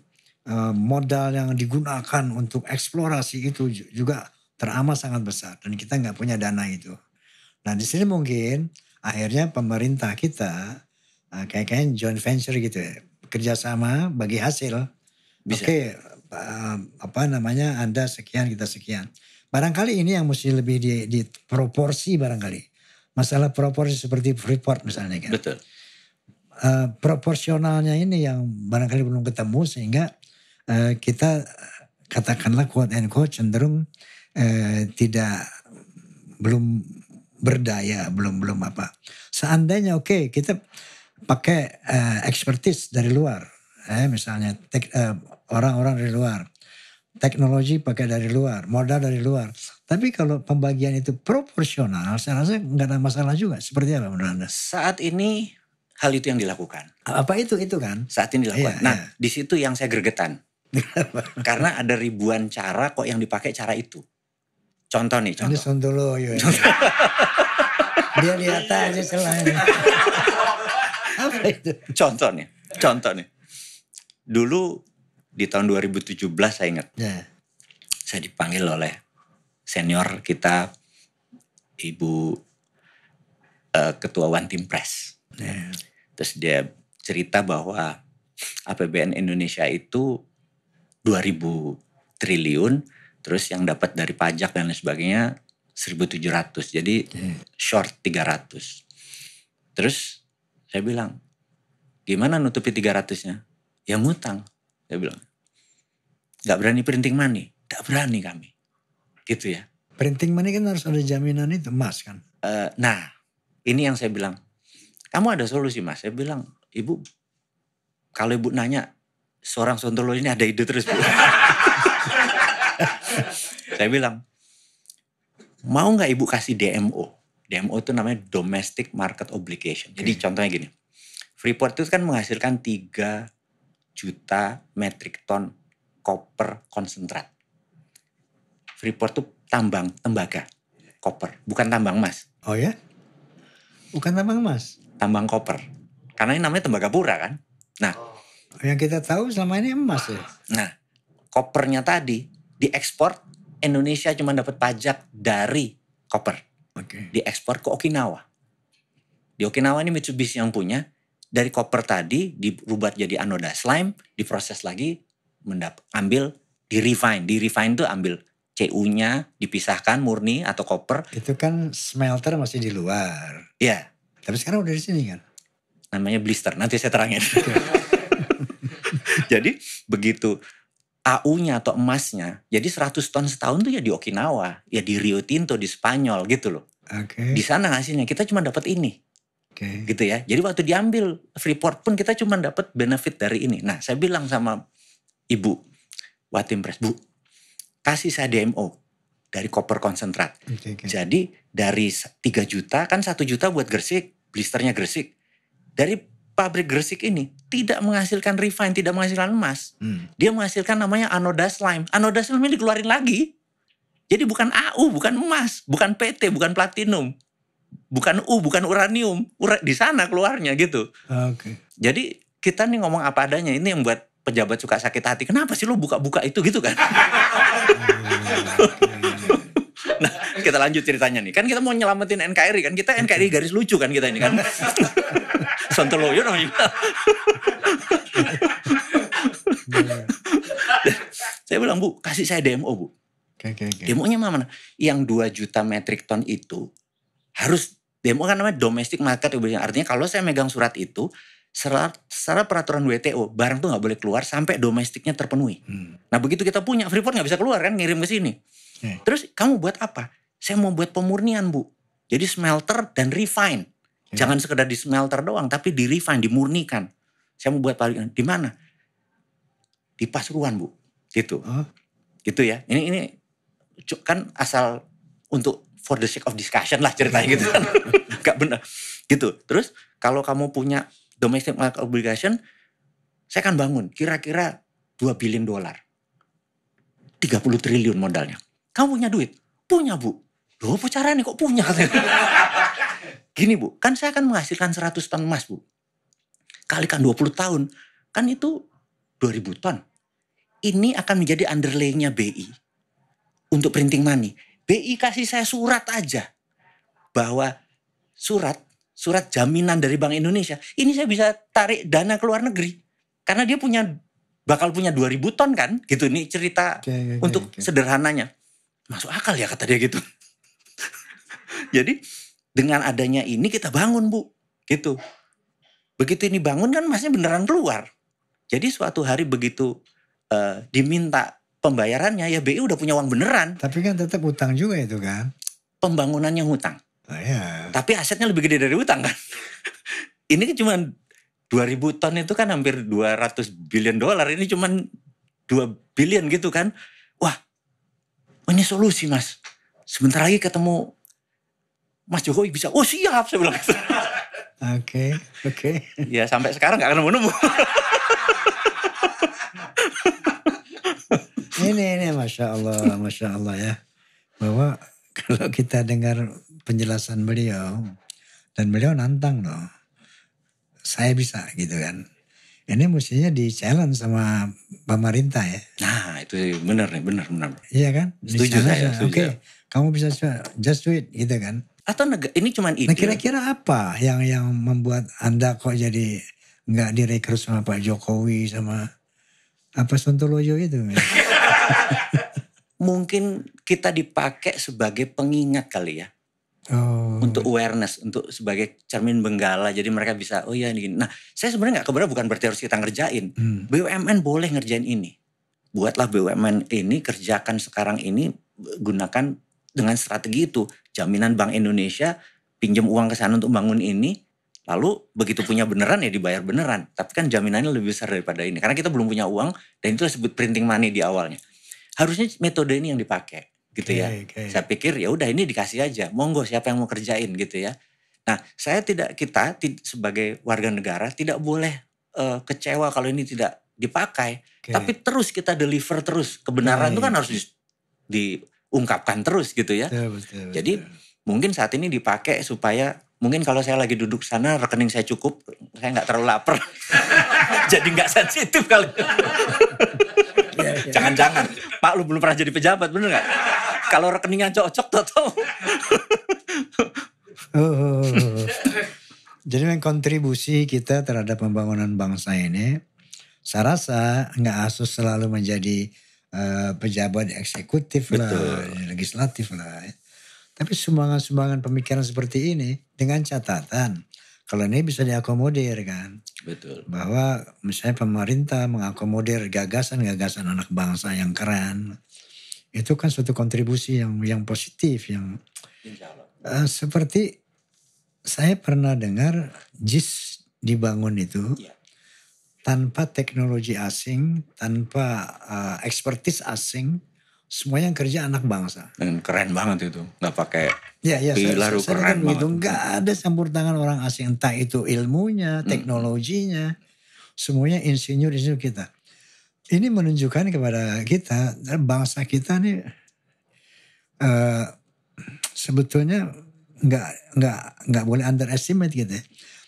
modal yang digunakan untuk eksplorasi itu juga teramat sangat besar dan kita nggak punya dana itu. Nah di sini mungkin akhirnya pemerintah kita kayak joint venture gitu ya, kerjasama bagi hasil. Oke, Anda sekian kita sekian. Barangkali ini yang mesti lebih di proporsi barangkali. Masalah proporsi seperti Freeport misalnya kan. Betul. Proporsionalnya ini yang barangkali belum ketemu sehingga kita katakanlah quote and quote cenderung belum berdaya, belum apa. Seandainya kita pakai expertise dari luar, misalnya orang-orang dari luar, teknologi pakai dari luar, modal dari luar. Tapi kalau pembagian itu proporsional, saya rasa nggak ada masalah juga. Seperti apa menurut Anda? Saat ini hal itu yang dilakukan. Apa itu kan? Saat ini dilakukan. Di situ yang saya gregetan. Karena ada ribuan cara kok yang dipakai cara itu. Contoh. Ini sontoloyo. Dia lihat aja selain. Apa itu? Contoh nih. Dulu di tahun 2017 saya ingat. Saya dipanggil oleh senior kita, Ibu Ketua One Team Press. Terus dia cerita bahwa APBN Indonesia itu 2.000 triliun, terus yang dapat dari pajak dan lain sebagainya 1.700, jadi short 300. Terus saya bilang, gimana nutupi 300-nya? Ya ngutang. Saya bilang, gak berani printing money? Gak berani kami. Gitu ya. Printing money kan harus ada jaminan itu, Mas kan? Nah, ini yang saya bilang, kamu ada solusi Mas? Saya bilang, Ibu, kalau Ibu nanya, seorang Sontolo ini ada ide terus Bu. Saya bilang, mau gak Ibu kasih DMO? DMO itu namanya Domestic Market Obligation. Jadi contohnya gini, Freeport itu kan menghasilkan 3 juta metrik ton koper konsentrat. Freeport itu tambang tembaga, koper, bukan tambang emas. Oh ya? Bukan tambang emas? Tambang koper. Karena ini namanya Tembagapura kan. Nah, yang kita tahu selama ini emas ya. Nah, kopernya tadi diekspor, Indonesia cuma dapat pajak dari koper. Diekspor ke Okinawa. Di Okinawa ini Mitsubishi yang punya. Dari koper tadi dirubah jadi anodized lime, diproses lagi, ambil di refine. Di refine itu ambil CU-nya dipisahkan murni atau koper. Itu kan smelter masih di luar. Iya. Tapi sekarang udah di sini kan. Namanya blister, nanti saya terangin. Jadi begitu AU-nya atau emasnya, jadi 100 ton setahun tuh ya di Okinawa, ya di Rio Tinto di Spanyol gitu loh. Di sana hasilnya kita cuma dapat ini. Gitu ya. Jadi waktu diambil Freeport pun kita cuma dapat benefit dari ini. Nah, saya bilang sama Ibu One Team Press, Bu, kasih saya DMO dari koper konsentrat. Jadi dari 3 juta, kan 1 juta buat Gresik, blisternya Gresik. Dari pabrik Gresik ini tidak menghasilkan refine, tidak menghasilkan emas. Dia menghasilkan namanya anodized lime. Anodized lime ini dikeluarin lagi. Jadi bukan AU, bukan emas, bukan PT, bukan platinum, bukan bukan uranium. Di sana keluarnya gitu. Jadi kita nih ngomong apa adanya, ini yang buat pejabat suka sakit hati. Kenapa sih lo buka-buka itu gitu kan? Nah, kita lanjut ceritanya nih. Kan kita mau nyelamatin NKRI kan. Kita NKRI garis lucu kan kita ini kan. Sontoloyo namanya. Saya bilang, Bu, kasih saya DMO, Bu. DMO-nya mana? Yang 2 juta metrik ton itu harus DMO kan namanya domestic market obligation. Artinya kalau saya megang surat itu, secara peraturan WTO, barang tuh nggak boleh keluar sampai domestiknya terpenuhi. Nah begitu kita punya, Freeport nggak bisa keluar kan, ngirim ke sini. Terus kamu buat apa? Saya mau buat pemurnian, Bu. Jadi smelter dan refine. Jangan sekedar di smelter doang, tapi di refine, dimurnikan. Saya mau buat pabrikan. Di mana? Di Pasuruan, Bu. Gitu. Gitu ya. Ini kan asal untuk for the sake of discussion lah ceritanya gitu kan. Gak benar. Gitu. Terus kalau kamu punya domestic market obligation, saya akan bangun kira-kira $2 billion. 30 triliun modalnya. Kamu punya duit? Punya, Bu. Loh apa caranya kok punya? Gini, Bu. Kan saya akan menghasilkan 100 ton emas, Bu. Kalikan 20 tahun. Kan itu 2000 ton. Ini akan menjadi underlay-nya BI. Untuk printing money. BI kasih saya surat aja. Bahwa surat jaminan dari Bank Indonesia. Ini saya bisa tarik dana ke luar negeri. Karena dia bakal punya 2000 ton kan. Gitu, ini cerita untuk sederhananya. Masuk akal ya kata dia gitu. Jadi dengan adanya ini kita bangun, Bu. Gitu. Begitu ini bangun kan emasnya beneran keluar. Jadi suatu hari begitu diminta pembayarannya, ya BI udah punya uang beneran. Tapi kan tetap utang juga itu kan. Pembangunannya hutang. Ya. Tapi asetnya lebih gede dari utang kan. Ini kan cuma 2000 ton itu kan hampir 200 billion dolar. Ini cuma 2 billion gitu kan. Wah, ini solusi Mas. Sebentar lagi ketemu Mas Jokowi bisa. Oh siap, saya bilang gitu. Oke. Ya sampai sekarang gak nemu-nemu. Ini Masya Allah ya. Bahwa kalau kita dengar penjelasan beliau, dan beliau nantang loh. Saya bisa gitu kan. Ini mestinya di-challenge sama pemerintah ya. Nah itu benar. Iya kan? Setuju saya. Oke, kamu bisa just do it gitu kan. Atau ini cuman ide. Nah kira-kira apa yang membuat Anda kok jadi nggak direkrut sama Pak Jokowi sama apa Sontoloyo itu? Mungkin kita dipakai sebagai pengingat kali ya. Untuk awareness, untuk sebagai cermin benggala. Jadi mereka bisa, oh ya ini. Nah saya sebenarnya gak keberatan, bukan berarti harus kita ngerjain. BUMN boleh ngerjain ini. Buatlah BUMN ini, kerjakan sekarang ini, gunakan dengan strategi itu. Jaminan Bank Indonesia, pinjam uang ke sana untuk bangun ini. Lalu begitu punya beneran ya dibayar beneran. Tapi kan jaminannya lebih besar daripada ini. Karena kita belum punya uang, dan itu disebut printing money di awalnya. Harusnya metode ini yang dipakai. Gitu ya. Saya pikir ya udah ini dikasih aja. Monggo siapa yang mau kerjain gitu ya. Nah, kita sebagai warga negara tidak boleh kecewa kalau ini tidak dipakai. Tapi terus kita deliver terus. Kebenaran itu kan harus diungkapkan terus gitu ya. Betul. Jadi mungkin saat ini dipakai supaya mungkin kalau saya lagi duduk sana rekening saya cukup, saya nggak terlalu lapar. Jadi nggak sensitif kali. Jangan-jangan Pak lu belum pernah jadi pejabat, bener gak? Kalau rekeningnya cocok tau. Jadi kontribusi kita terhadap pembangunan bangsa ini, saya rasa nggak harus selalu menjadi pejabat eksekutif lah, legislatif lah. Tapi sumbangan-sumbangan pemikiran seperti ini dengan catatan kalau ini bisa diakomodir kan. Betul. Bahwa misalnya pemerintah mengakomodir gagasan-gagasan anak bangsa yang keren. Itu kan suatu kontribusi yang positif. Yang seperti saya pernah dengar JIS dibangun itu tanpa teknologi asing, tanpa expertise asing. Semua yang kerja anak bangsa. Dan keren banget itu. Gak pakai pilar, keren banget. Gak ada campur tangan orang asing. Entah itu ilmunya, teknologinya. Semuanya insinyur kita. Ini menunjukkan kepada kita, bangsa kita nih sebetulnya nggak boleh underestimate gitu ya.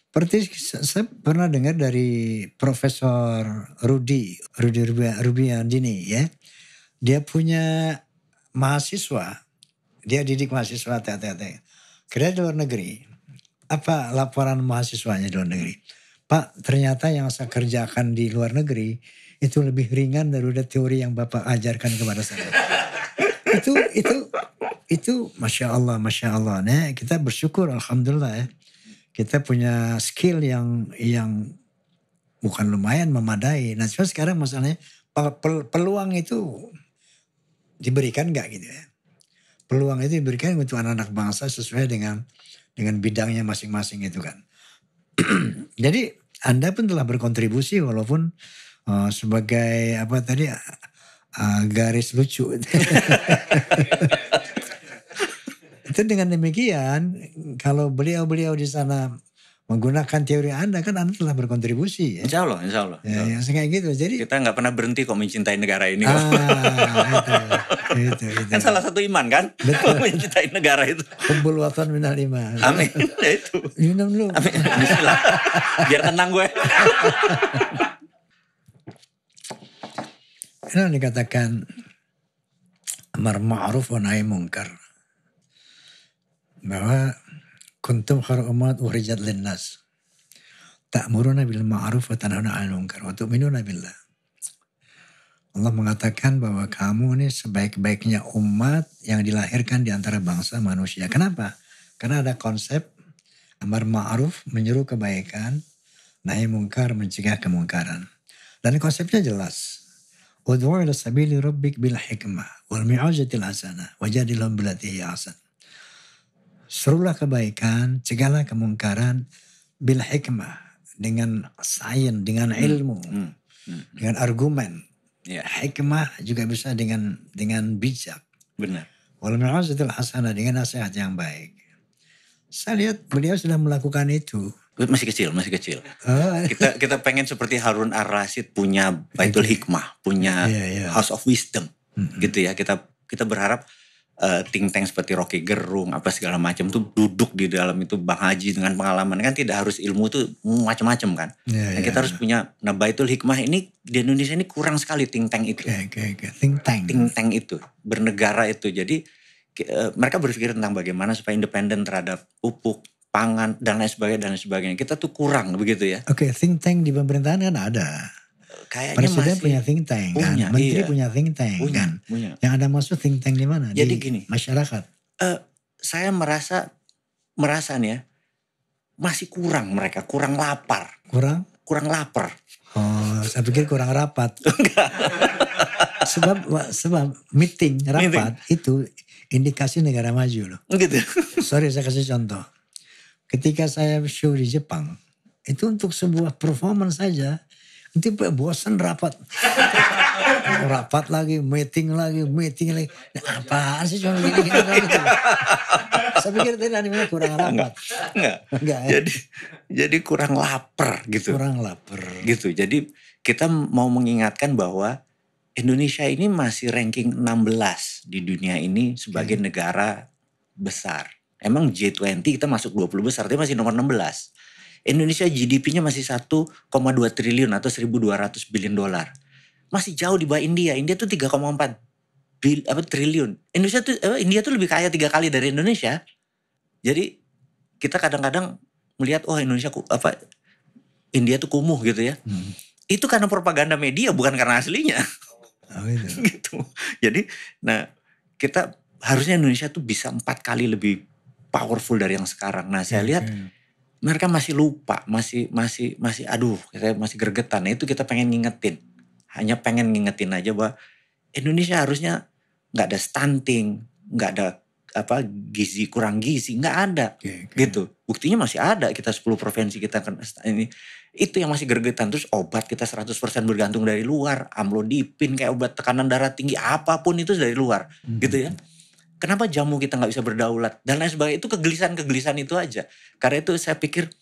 Seperti saya pernah dengar dari Profesor Rubiandini ya. Dia punya mahasiswa, dia didik mahasiswa kerja di luar negeri. Apa laporan mahasiswanya di luar negeri? Pak, ternyata yang saya kerjakan di luar negeri itu lebih ringan daripada teori yang Bapak ajarkan kepada saya. itu Masya Allah. Nah, kita bersyukur Alhamdulillah ya. Kita punya skill yang bukan lumayan, memadai. Nah cuma sekarang masalahnya peluang itu diberikan nggak gitu ya. Peluang itu diberikan untuk anak-anak bangsa sesuai dengan bidangnya masing-masing itu kan. Jadi Anda pun telah berkontribusi walaupun sebagai apa tadi garis lucu. Itu dengan demikian kalau beliau-beliau di sana menggunakan teori Anda kan Anda telah berkontribusi ya. Insya Allah. Ya, kayak gitu. Jadi kita nggak pernah berhenti kok mencintai negara ini. Itu. Kan salah satu iman kan? Betul. Mencintai negara itu. Hubbul watan minal iman. Amin. Ya itu. Minum dulu. Amin. Bismillah. Biar tenang gue. Ini dikatakan amar ma'ruf wa nahi munkar. Bahwa kuntum khairu ummat ukhrijat linnas. Ta'muruna bil ma'ruf wa tanhauna 'anil munkar wa tu'minuna billah. Allah mengatakan bahwa kamu ini sebaik-baiknya umat yang dilahirkan di antara bangsa manusia. Kenapa? Karena ada konsep amar ma'ruf menyuruh kebaikan, nahi munkar mencegah kemungkaran. Dan konsepnya jelas. Ud'u ila sabili rabbik bil hikmah wal mi'azatil hasanah wajadilhum billati hiya ahsan. Serulah kebaikan, cegahlah kemungkaran bil hikmah, dengan sains, dengan ilmu, dengan argumen. Ya. Hikmah juga bisa dengan bijak. Benar. Wal mi'azatil hasanah, dengan nasihat yang baik. Saya lihat beliau sudah melakukan itu. Masih kecil. Kita pengen seperti Harun Ar-Rasyid punya Baitul Hikmah, punya House of Wisdom, gitu ya. Kita berharap think tank seperti Rocky Gerung apa segala macam tuh duduk di dalam itu, Bang Haji dengan pengalaman kan, tidak harus ilmu tuh macam-macam kan. Kita harus punya. Nah Baitul Hikmah ini di Indonesia ini kurang sekali think tank itu. Think tank itu, bernegara itu. Jadi mereka berpikir tentang bagaimana supaya independen terhadap pupuk, pangan dan lain sebagainya. Kita tuh kurang begitu ya. Think tank di pemerintahan kan ada. Kayaknya Presiden punya think tank kan, Menteri punya think tank kan. Yang ada masuk think tank di mana? Jadi di gini, masyarakat. Saya merasa nih ya, masih kurang mereka, kurang lapar. Kurang lapar. Oh, saya pikir kurang rapat. sebab meeting, rapat itu indikasi negara maju loh. Gitu. Sorry saya kasih contoh. Ketika saya show di Jepang, itu untuk sebuah performance saja. Nanti bosan rapat. Rapat lagi, meeting lagi. Nah, apaan sih cuma gini gitu. Saya pikir tadi animenya kurang rapat. Enggak. Jadi kurang lapar gitu. Gitu. Jadi kita mau mengingatkan bahwa Indonesia ini masih ranking 16 di dunia ini sebagai negara besar. Emang G20 kita masuk 20 besar, tapi masih nomor 16. Indonesia GDP-nya masih 1,2 triliun atau 1.200 billion dolar. Masih jauh di bawah India. India tuh 3,4 triliun. India tuh lebih kaya 3 kali dari Indonesia. Jadi kita kadang-kadang melihat India tuh kumuh gitu ya. Itu karena propaganda media, bukan karena aslinya. Gitu. Jadi kita harusnya Indonesia tuh bisa 4 kali lebih powerful dari yang sekarang. Nah saya lihat mereka masih lupa, masih saya masih gregetan. Nah, itu kita pengen ngingetin. Hanya pengen ngingetin aja bahwa Indonesia harusnya gak ada stunting, gak ada kurang gizi, gak ada. Gitu. Buktinya masih ada, kita 10 provinsi kita ini. Itu yang masih gregetan. Terus obat kita 100% bergantung dari luar. Amlodipin kayak obat tekanan darah tinggi, apapun itu dari luar. Gitu ya. Kenapa jamu kita gak bisa berdaulat dan lain sebagainya. Itu kegelisahan itu aja. Karena itu saya pikir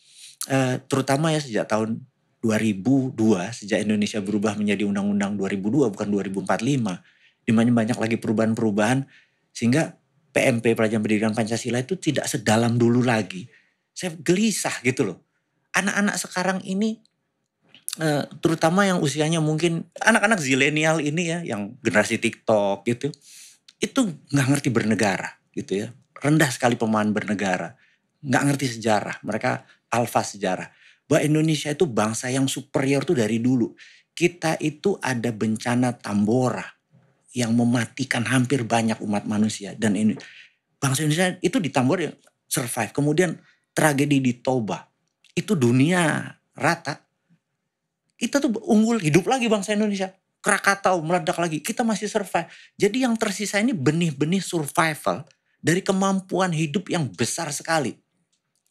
terutama ya sejak tahun 2002, sejak Indonesia berubah menjadi undang-undang 2002 bukan 2045. Dimana banyak lagi perubahan-perubahan sehingga PMP Pelajaran Pendidikan Pancasila itu tidak sedalam dulu lagi. Saya gelisah gitu loh. Anak-anak sekarang ini terutama yang usianya mungkin anak-anak zilenial ini ya, yang generasi TikTok gitu. Itu gak ngerti bernegara gitu ya. Rendah sekali pemahaman bernegara. Gak ngerti sejarah. Mereka alfa sejarah. Bahwa Indonesia itu bangsa yang superior tuh dari dulu. Kita itu ada bencana Tambora yang mematikan hampir banyak umat manusia. Dan ini bangsa Indonesia itu di Tambora survive. Kemudian tragedi di Toba. Itu dunia rata. Kita tuh unggul, hidup lagi bangsa Indonesia. Krakatau meledak lagi, kita masih survive. Jadi yang tersisa ini benih-benih survival dari kemampuan hidup yang besar sekali.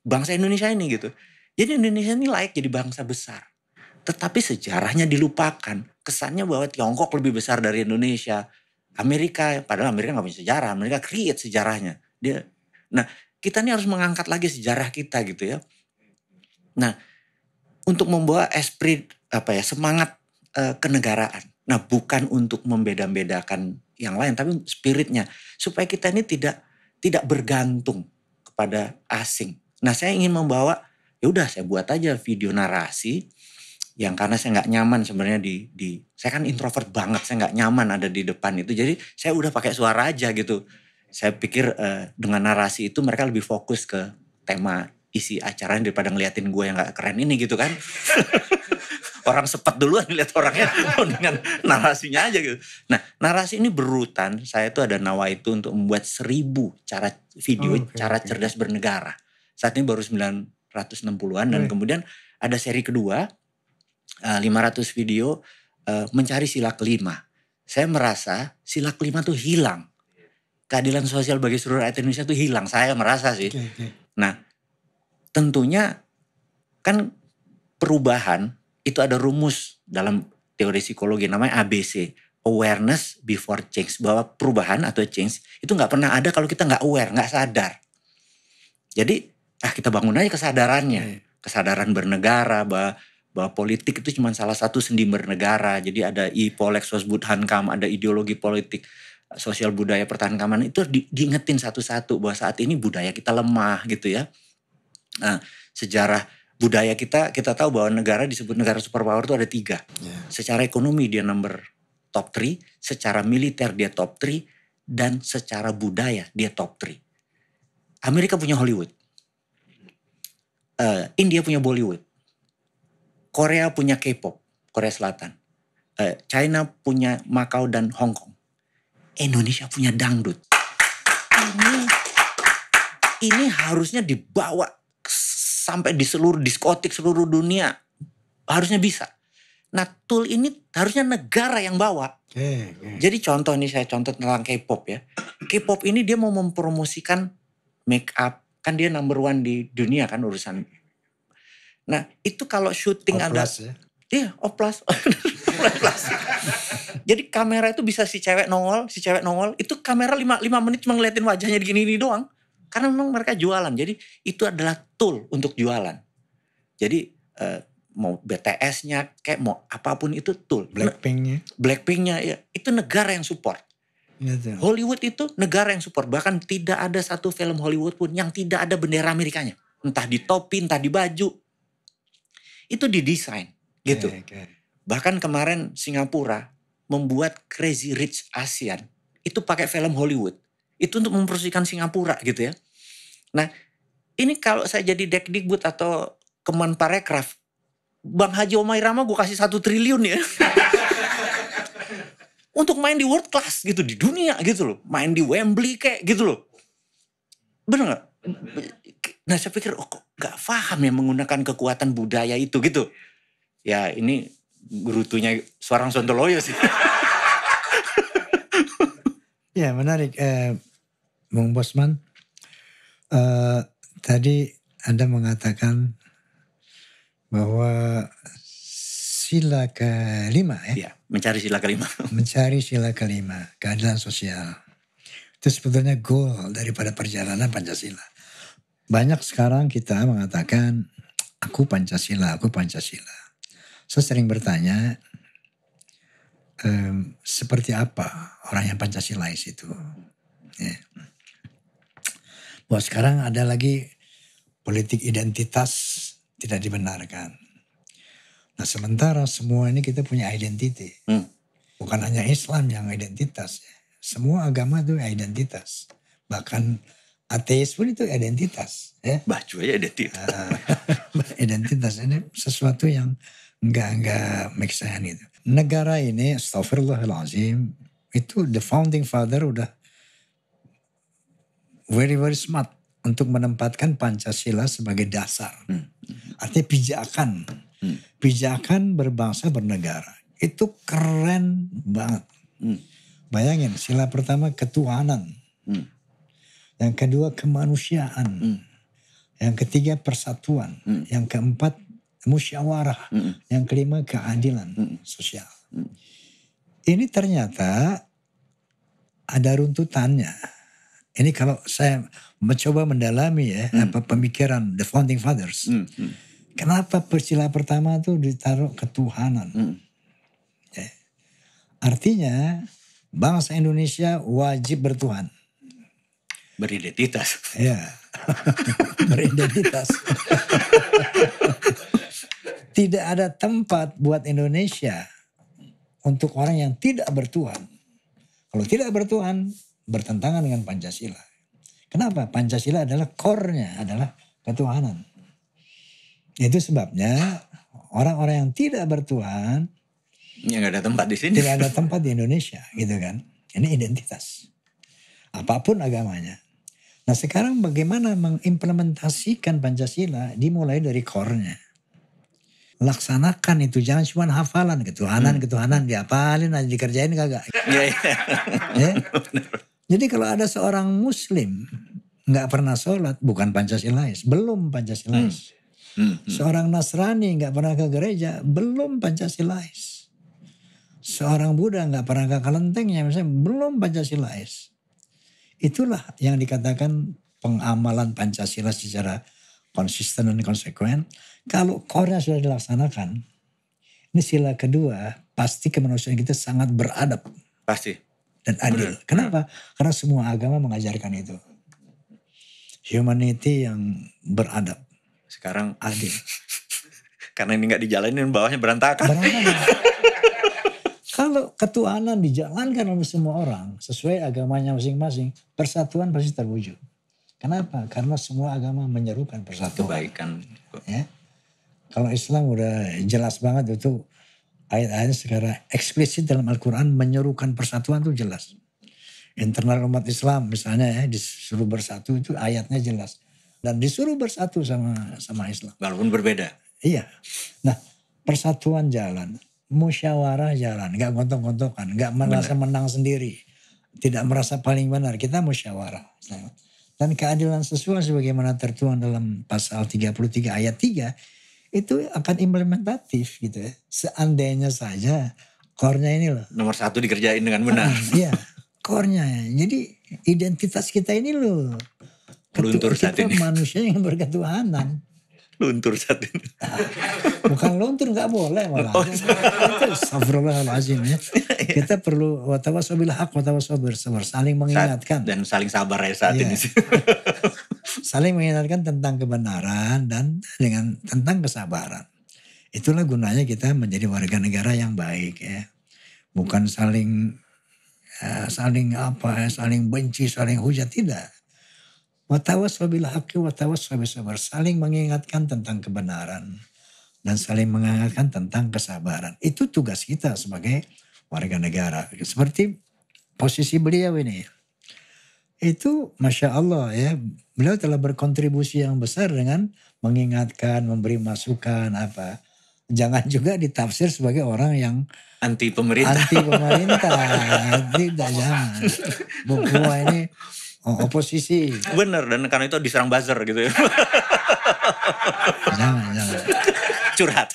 Bangsa Indonesia ini gitu. Jadi Indonesia ini layak jadi bangsa besar. Tetapi sejarahnya dilupakan. Kesannya bahwa Tiongkok lebih besar dari Indonesia. Amerika, padahal Amerika gak punya sejarah. Amerika create sejarahnya. Nah, kita ini harus mengangkat lagi sejarah kita gitu ya. Nah, untuk membawa esprit semangat kenegaraan. Nah, bukan untuk membeda-bedakan yang lain, tapi spiritnya supaya kita ini tidak bergantung kepada asing. Nah, saya ingin membawa, ya udah saya buat aja video narasi yang karena saya nggak nyaman sebenarnya saya kan introvert banget, saya nggak nyaman ada di depan itu, jadi saya udah pakai suara aja gitu. Saya pikir dengan narasi itu mereka lebih fokus ke tema isi acaranya daripada ngeliatin gue yang nggak keren ini gitu kan. Orang sepet duluan lihat orangnya dengan narasinya aja gitu. Nah, narasi ini berurutan. Saya tuh ada nawa itu untuk membuat 1000 cara video cerdas bernegara. Saat ini baru 960-an dan kemudian ada seri kedua 500 video mencari sila kelima. Saya merasa sila kelima tuh hilang. Keadilan sosial bagi seluruh rakyat Indonesia tuh hilang. Saya merasa sih. Nah, tentunya kan perubahan itu ada rumus dalam teori psikologi namanya ABC, awareness before change, bahwa perubahan atau change itu nggak pernah ada kalau kita nggak aware, nggak sadar. Jadi kita bangun aja kesadarannya, kesadaran bernegara, bahwa politik itu cuma salah satu sendi bernegara. Jadi ada Polek Sosbudhankam, ada ideologi politik, sosial budaya pertahanan keamanan, itu diingetin satu-satu bahwa saat ini budaya kita lemah gitu ya. Nah, sejarah budaya kita tahu bahwa negara disebut negara superpower itu ada 3. Secara ekonomi dia top 3, secara militer dia top 3, dan secara budaya dia top 3. Amerika punya Hollywood, India punya Bollywood, Korea punya K-pop, Korea Selatan, China punya Macau dan Hong Kong, Indonesia punya dangdut. Ini harusnya dibawa sampai di seluruh diskotik seluruh dunia, harusnya bisa. Nah, tool ini harusnya negara yang bawa. Jadi contoh nih, saya contoh tentang K-pop ya. K-pop ini dia mau mempromosikan make up, kan dia number 1 di dunia kan urusan. Nah, itu kalau syuting ada, iya, oplas. Jadi kamera itu bisa si cewek nongol, itu kamera 5 menit cuma ngeliatin wajahnya gini doang. Karena memang mereka jualan, jadi itu adalah tool untuk jualan. Jadi mau BTS-nya kayak mau apapun itu tool. Blackpink-nya ya, itu negara yang support. Hollywood itu negara yang support. Bahkan tidak ada satu film Hollywood pun yang tidak ada bendera Amerikanya. Entah di topi, entah di baju. Itu didesain gitu. Bahkan kemarin Singapura membuat Crazy Rich Asian. Itu pakai film Hollywood. Itu untuk mempromosikan Singapura gitu ya. Nah, ini kalau saya jadi Dekdikbud atau Kemenparekraf, Bang Haji Omah Irama gue kasih 1 triliun ya. Untuk main di world class gitu, di dunia gitu loh. Main di Wembley kayak gitu loh. Bener gak? Nah, saya pikir kok gak paham ya menggunakan kekuatan budaya itu gitu. Ya ini gerutunya seorang Sontoloyo sih. Ya menarik. Bung Bosman, tadi Anda mengatakan bahwa sila kelima ya? Ya, mencari sila kelima. Mencari sila kelima, keadilan sosial. Itu sebetulnya goal daripada perjalanan Pancasila. Banyak sekarang kita mengatakan, aku Pancasila. Saya sering bertanya, seperti apa orang yang Pancasilais itu? Ya. Bahwa sekarang ada lagi politik identitas tidak dibenarkan. Nah, sementara semua ini kita punya identity. Bukan hanya Islam yang identitas. Semua agama itu identitas. Bahkan ateis pun itu identitas. Ya. Baju aja identitas. Identitas ini sesuatu yang enggak make sense itu. Negara ini, astagfirullahaladzim, itu the founding father very very smart untuk menempatkan Pancasila sebagai dasar. Artinya pijakan berbangsa bernegara. Itu keren banget. Bayangin, sila pertama ketuhanan. Yang kedua kemanusiaan. Yang ketiga persatuan. Yang keempat musyawarah. Yang kelima keadilan sosial. Ini ternyata ada runtutannya. Ini kalau saya mencoba mendalami ya apa pemikiran the founding fathers. Kenapa sila pertama itu ditaruh ketuhanan? Ya. Artinya bangsa Indonesia wajib bertuhan. Beridentitas. Ya, beridentitas. Tidak ada tempat buat Indonesia untuk orang yang tidak bertuhan. Kalau tidak bertuhan, bertentangan dengan Pancasila. Kenapa? Pancasila adalah core-nya, adalah ketuhanan. Itu sebabnya orang-orang yang tidak bertuhan, ya nggak ada tempat di sini. Tidak ada tempat di Indonesia, gitu kan? Ini identitas. Apapun agamanya. Nah sekarang bagaimana mengimplementasikan Pancasila dimulai dari core-nya. Laksanakan itu, jangan cuma hafalan ketuhanan dihafalin aja, dikerjain kagak. Ya? Jadi kalau ada seorang muslim nggak pernah sholat, bukan Pancasilais, belum Pancasilais. Seorang Nasrani nggak pernah ke gereja, belum Pancasilais. Seorang Buddha nggak pernah ke kelentengnya, misalnya, belum Pancasilais. Itulah yang dikatakan pengamalan Pancasila secara konsisten dan konsekuen. Kalau core-nya sudah dilaksanakan, ini sila kedua, pasti kemanusiaan kita sangat beradab. Pasti. Dan adil. Kenapa? Karena semua agama mengajarkan itu. Humanity yang beradab. Sekarang adil. Karena ini gak dijalanin, bawahnya berantakan. Kalau ketuhanan dijalankan oleh semua orang, sesuai agamanya masing-masing, persatuan pasti terwujud. Kenapa? Karena semua agama menyerukan persatuan. Kebaikan. Ya. Kalau Islam udah jelas banget itu, ayat-ayatnya secara eksplisit dalam Al-Quran menyerukan persatuan itu jelas. Internal umat Islam misalnya ya, disuruh bersatu itu ayatnya jelas. Dan disuruh bersatu sama Islam. Walaupun berbeda. Iya. Nah persatuan jalan, musyawarah jalan, gak gontok-gontokan, gak merasa menang sendiri. Tidak merasa paling benar, kita musyawarah. Dan keadilan sosial sebagaimana tertuang dalam pasal 33 ayat 3, itu akan implementatif gitu ya. Seandainya saja core-nya ini loh. Nomor 1 dikerjain dengan benar. Iya, core-nya. Jadi identitas kita ini loh. Luntur saat ini. Kita manusia yang berketuhanan. Luntur saat ini. Bukan luntur, gak boleh malah. Itu astagfirullahaladzim ya. Kita perlu watawasau bil haq, watawasau bersabar. Saling mengingatkan. Dan saling sabar ya saat ini sih. Saling mengingatkan tentang kebenaran dan tentang kesabaran. Itulah gunanya kita menjadi warga negara yang baik ya. Bukan saling benci, saling hujat, tidak. Watawasau bil haqqi watawasau bis sabr. Saling mengingatkan tentang kebenaran dan saling mengingatkan tentang kesabaran. Itu tugas kita sebagai warga negara. Seperti posisi beliau ini. Itu Masya Allah ya. Beliau telah berkontribusi yang besar dengan mengingatkan, memberi masukan apa. Jangan juga ditafsir sebagai orang yang anti pemerintah. Tidak, jangan. Buku ini oposisi. Bener, dan karena itu diserang buzzer gitu ya. Jangan. Curhat.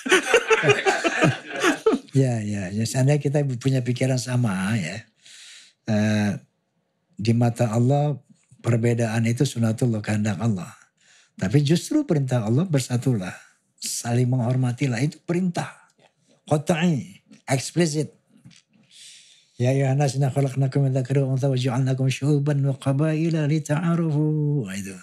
Ya. Seandainya kita punya pikiran sama ya. Di mata Allah perbedaan itu sunatullah, kehendak Allah. Tapi justru perintah Allah bersatulah. Saling menghormatilah, itu perintah. Qat'i, eksplisit. Ya ayyuhannas inna khalaqnakum min dzakarin wa untha wa ja'alnakum syu'uban wa qabaila lita'arafu. Itu.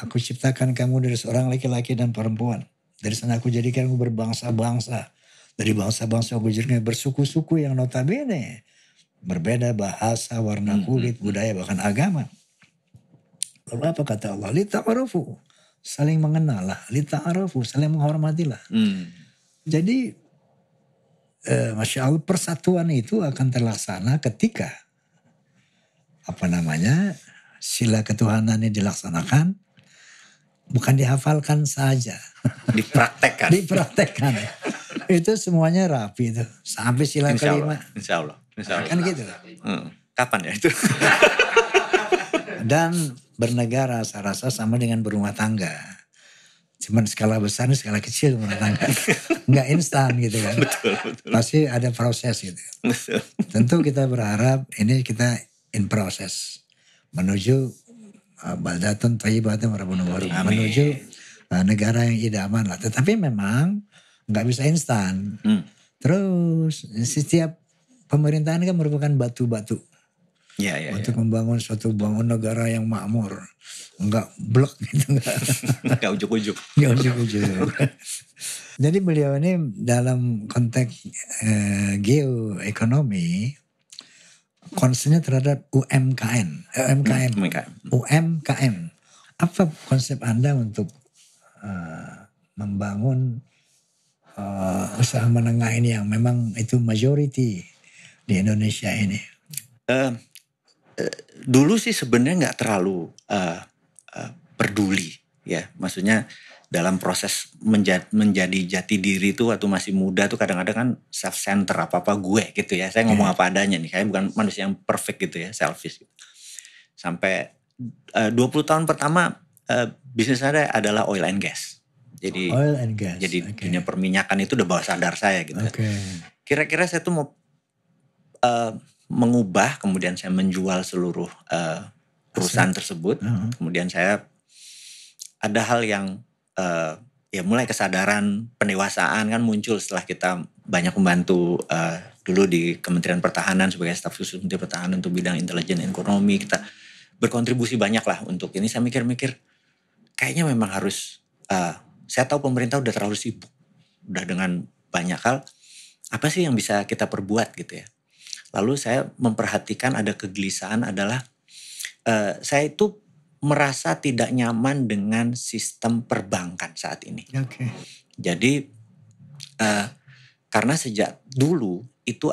Aku ciptakan kamu dari seorang laki-laki dan perempuan. Dari sana aku jadikan kamu berbangsa-bangsa. Dari bangsa-bangsa aku jadikan bersuku-suku yang notabene berbeda bahasa, warna kulit, budaya, bahkan agama. Lalu apa kata Allah? Lita'arafu. Saling mengenal lah. Lita'arafu. Saling menghormatilah. Jadi Masya Allah persatuan itu akan terlaksana ketika sila ketuhanan ini dilaksanakan, bukan dihafalkan saja. Dipraktekkan. Dipraktekkan. Itu semuanya rapi itu. Sampai sila kelima. Insya Allah. Kan gitu. Kapan ya itu? Dan bernegara saya rasa sama dengan berumah tangga. Cuman skala besar skala kecil berumah tangga. Nggak instan gitu kan. Betul. Pasti ada proses gitu. Betul. Tentu kita berharap ini kita in proses. Menuju baldatun thayyibatun wa rabbun ghafur. Menuju negara yang idaman lah. Tetapi memang nggak bisa instan. Terus setiap pemerintahan kan merupakan batu-batu. Untuk membangun suatu negara yang makmur. Enggak blok gitu. Enggak ujuk-ujuk. Jadi beliau ini dalam konteks geoekonomi, concernnya terhadap UMKM. Apa konsep Anda untuk membangun usaha menengah ini yang memang itu majority di Indonesia ini? Dulu sih sebenarnya nggak terlalu peduli ya, maksudnya dalam proses menjadi jati diri itu waktu masih muda tuh kadang-kadang kan self center apa gue gitu ya, saya ngomong apa adanya nih, kayak bukan manusia yang perfect gitu ya, selfish gitu. Sampai 20 tahun pertama bisnis saya adalah oil and gas. Jadi dunia perminyakan itu udah bawah sadar saya gitu. Kira-kira saya tuh mau mengubah, kemudian saya menjual seluruh perusahaan tersebut. Kemudian saya ada hal yang ya mulai kesadaran pendewasaan kan muncul setelah kita banyak membantu dulu di Kementerian Pertahanan sebagai staf khusus Menteri Pertahanan untuk bidang intelijen ekonomi. Kita berkontribusi banyak lah untuk ini. Saya mikir-mikir kayaknya memang harus, saya tahu pemerintah udah terlalu sibuk, udah dengan banyak hal, apa sih yang bisa kita perbuat gitu ya. Lalu saya memperhatikan ada kegelisahan adalah saya itu merasa tidak nyaman dengan sistem perbankan saat ini. Jadi karena sejak dulu itu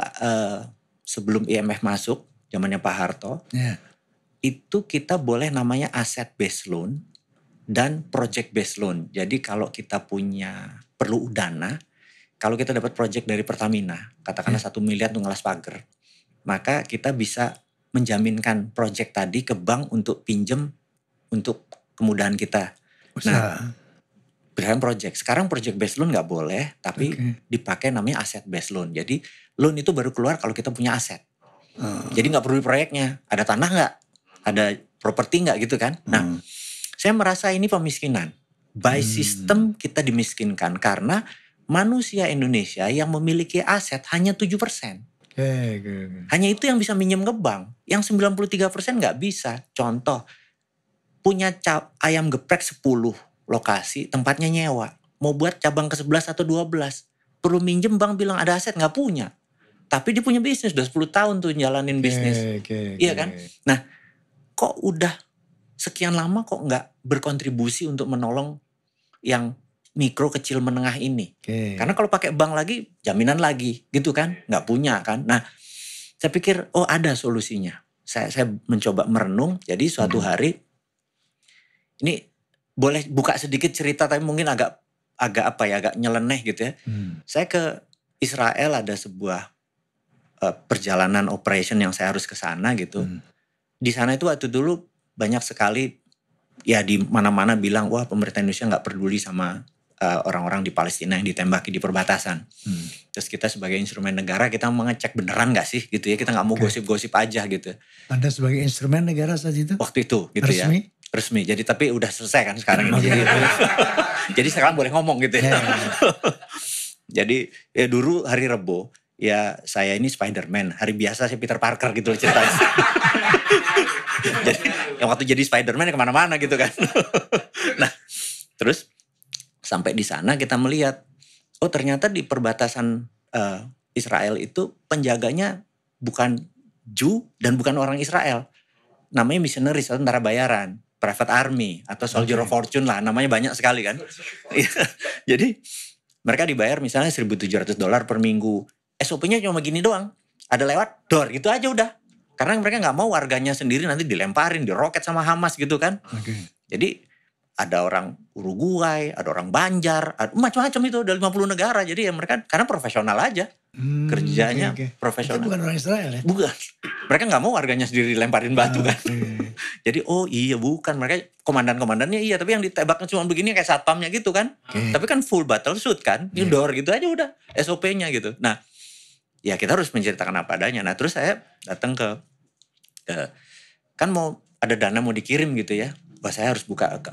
sebelum IMF masuk, zamannya Pak Harto, itu kita boleh namanya asset based loan dan project based loan. Jadi kalau kita perlu dana, kalau kita dapat project dari Pertamina, katakanlah 1 miliar untuk ngelas pagar, maka kita bisa menjaminkan project tadi ke bank untuk pinjem untuk kemudahan kita. Nah, berdasarkan project. Sekarang project based loan nggak boleh, tapi dipakai namanya asset based loan. Jadi loan itu baru keluar kalau kita punya aset. Jadi nggak perlu proyeknya. Ada tanah nggak? Ada properti nggak gitu kan? Nah, saya merasa ini pemiskinan. By system kita dimiskinkan karena manusia Indonesia yang memiliki aset hanya 7%. Hanya itu yang bisa minjem ke bank. Yang 93% nggak bisa. Contoh, punya ayam geprek 10 lokasi, tempatnya nyewa. Mau buat cabang ke 11 atau 12. Perlu minjem, bank bilang ada aset, nggak punya. Tapi dia punya bisnis, udah 10 tahun tuh jalanin bisnis. Iya kan? Nah, kok udah sekian lama kok nggak berkontribusi untuk menolong yang mikro, kecil, menengah ini. Karena kalau pakai bank lagi, jaminan lagi gitu kan. Nggak punya kan. Nah, saya pikir ada solusinya. Saya mencoba merenung. Jadi suatu hari, ini boleh buka sedikit cerita tapi mungkin agak nyeleneh gitu ya. Saya ke Israel, ada sebuah perjalanan operation yang saya harus ke sana gitu. Di sana itu waktu dulu banyak sekali ya di mana-mana bilang wah pemerintah Indonesia nggak peduli sama orang-orang di Palestina yang ditembaki di perbatasan. Terus kita sebagai instrumen negara kita mengecek beneran nggak sih gitu ya, kita nggak mau gosip-gosip aja gitu. Anda sebagai instrumen negara saat itu? Waktu itu gitu resmi. Jadi tapi udah selesai kan sekarang ini. Jadi sekarang boleh ngomong gitu ya. Jadi ya dulu hari Rebo ya saya ini Spider-Man, hari biasa saya Peter Parker gitu ceritanya. Jadi yang waktu jadi Spider-Man ya kemana-mana gitu kan. Nah terus sampai di sana kita melihat, ternyata di perbatasan Israel itu penjaganya bukan Jew dan bukan orang Israel. Namanya missionaries atau tentara bayaran, private army atau soldier of fortune lah, namanya banyak sekali kan. Jadi mereka dibayar misalnya $1.700 per minggu. SOP-nya cuma gini doang, ada lewat door gitu aja udah. Karena mereka nggak mau warganya sendiri nanti dilemparin, diroket sama Hamas gitu kan. Jadi ada orang Uruguay, ada orang Banjar, macam-macam itu dari 50 negara. Jadi ya mereka karena profesional aja. Kerjanya profesional. Itu bukan orang Israel ya? Bukan. Mereka nggak mau warganya sendiri lemparin batu kan. Jadi oh iya bukan. Mereka komandan-komandannya iya. Tapi yang ditembaknya cuma begini kayak satpamnya gitu kan. Tapi kan full battle suit kan. Indoor gitu aja udah SOP-nya gitu. Nah ya kita harus menceritakan apa adanya. Nah terus saya datang ke kan mau ada dana mau dikirim gitu ya. Wah saya harus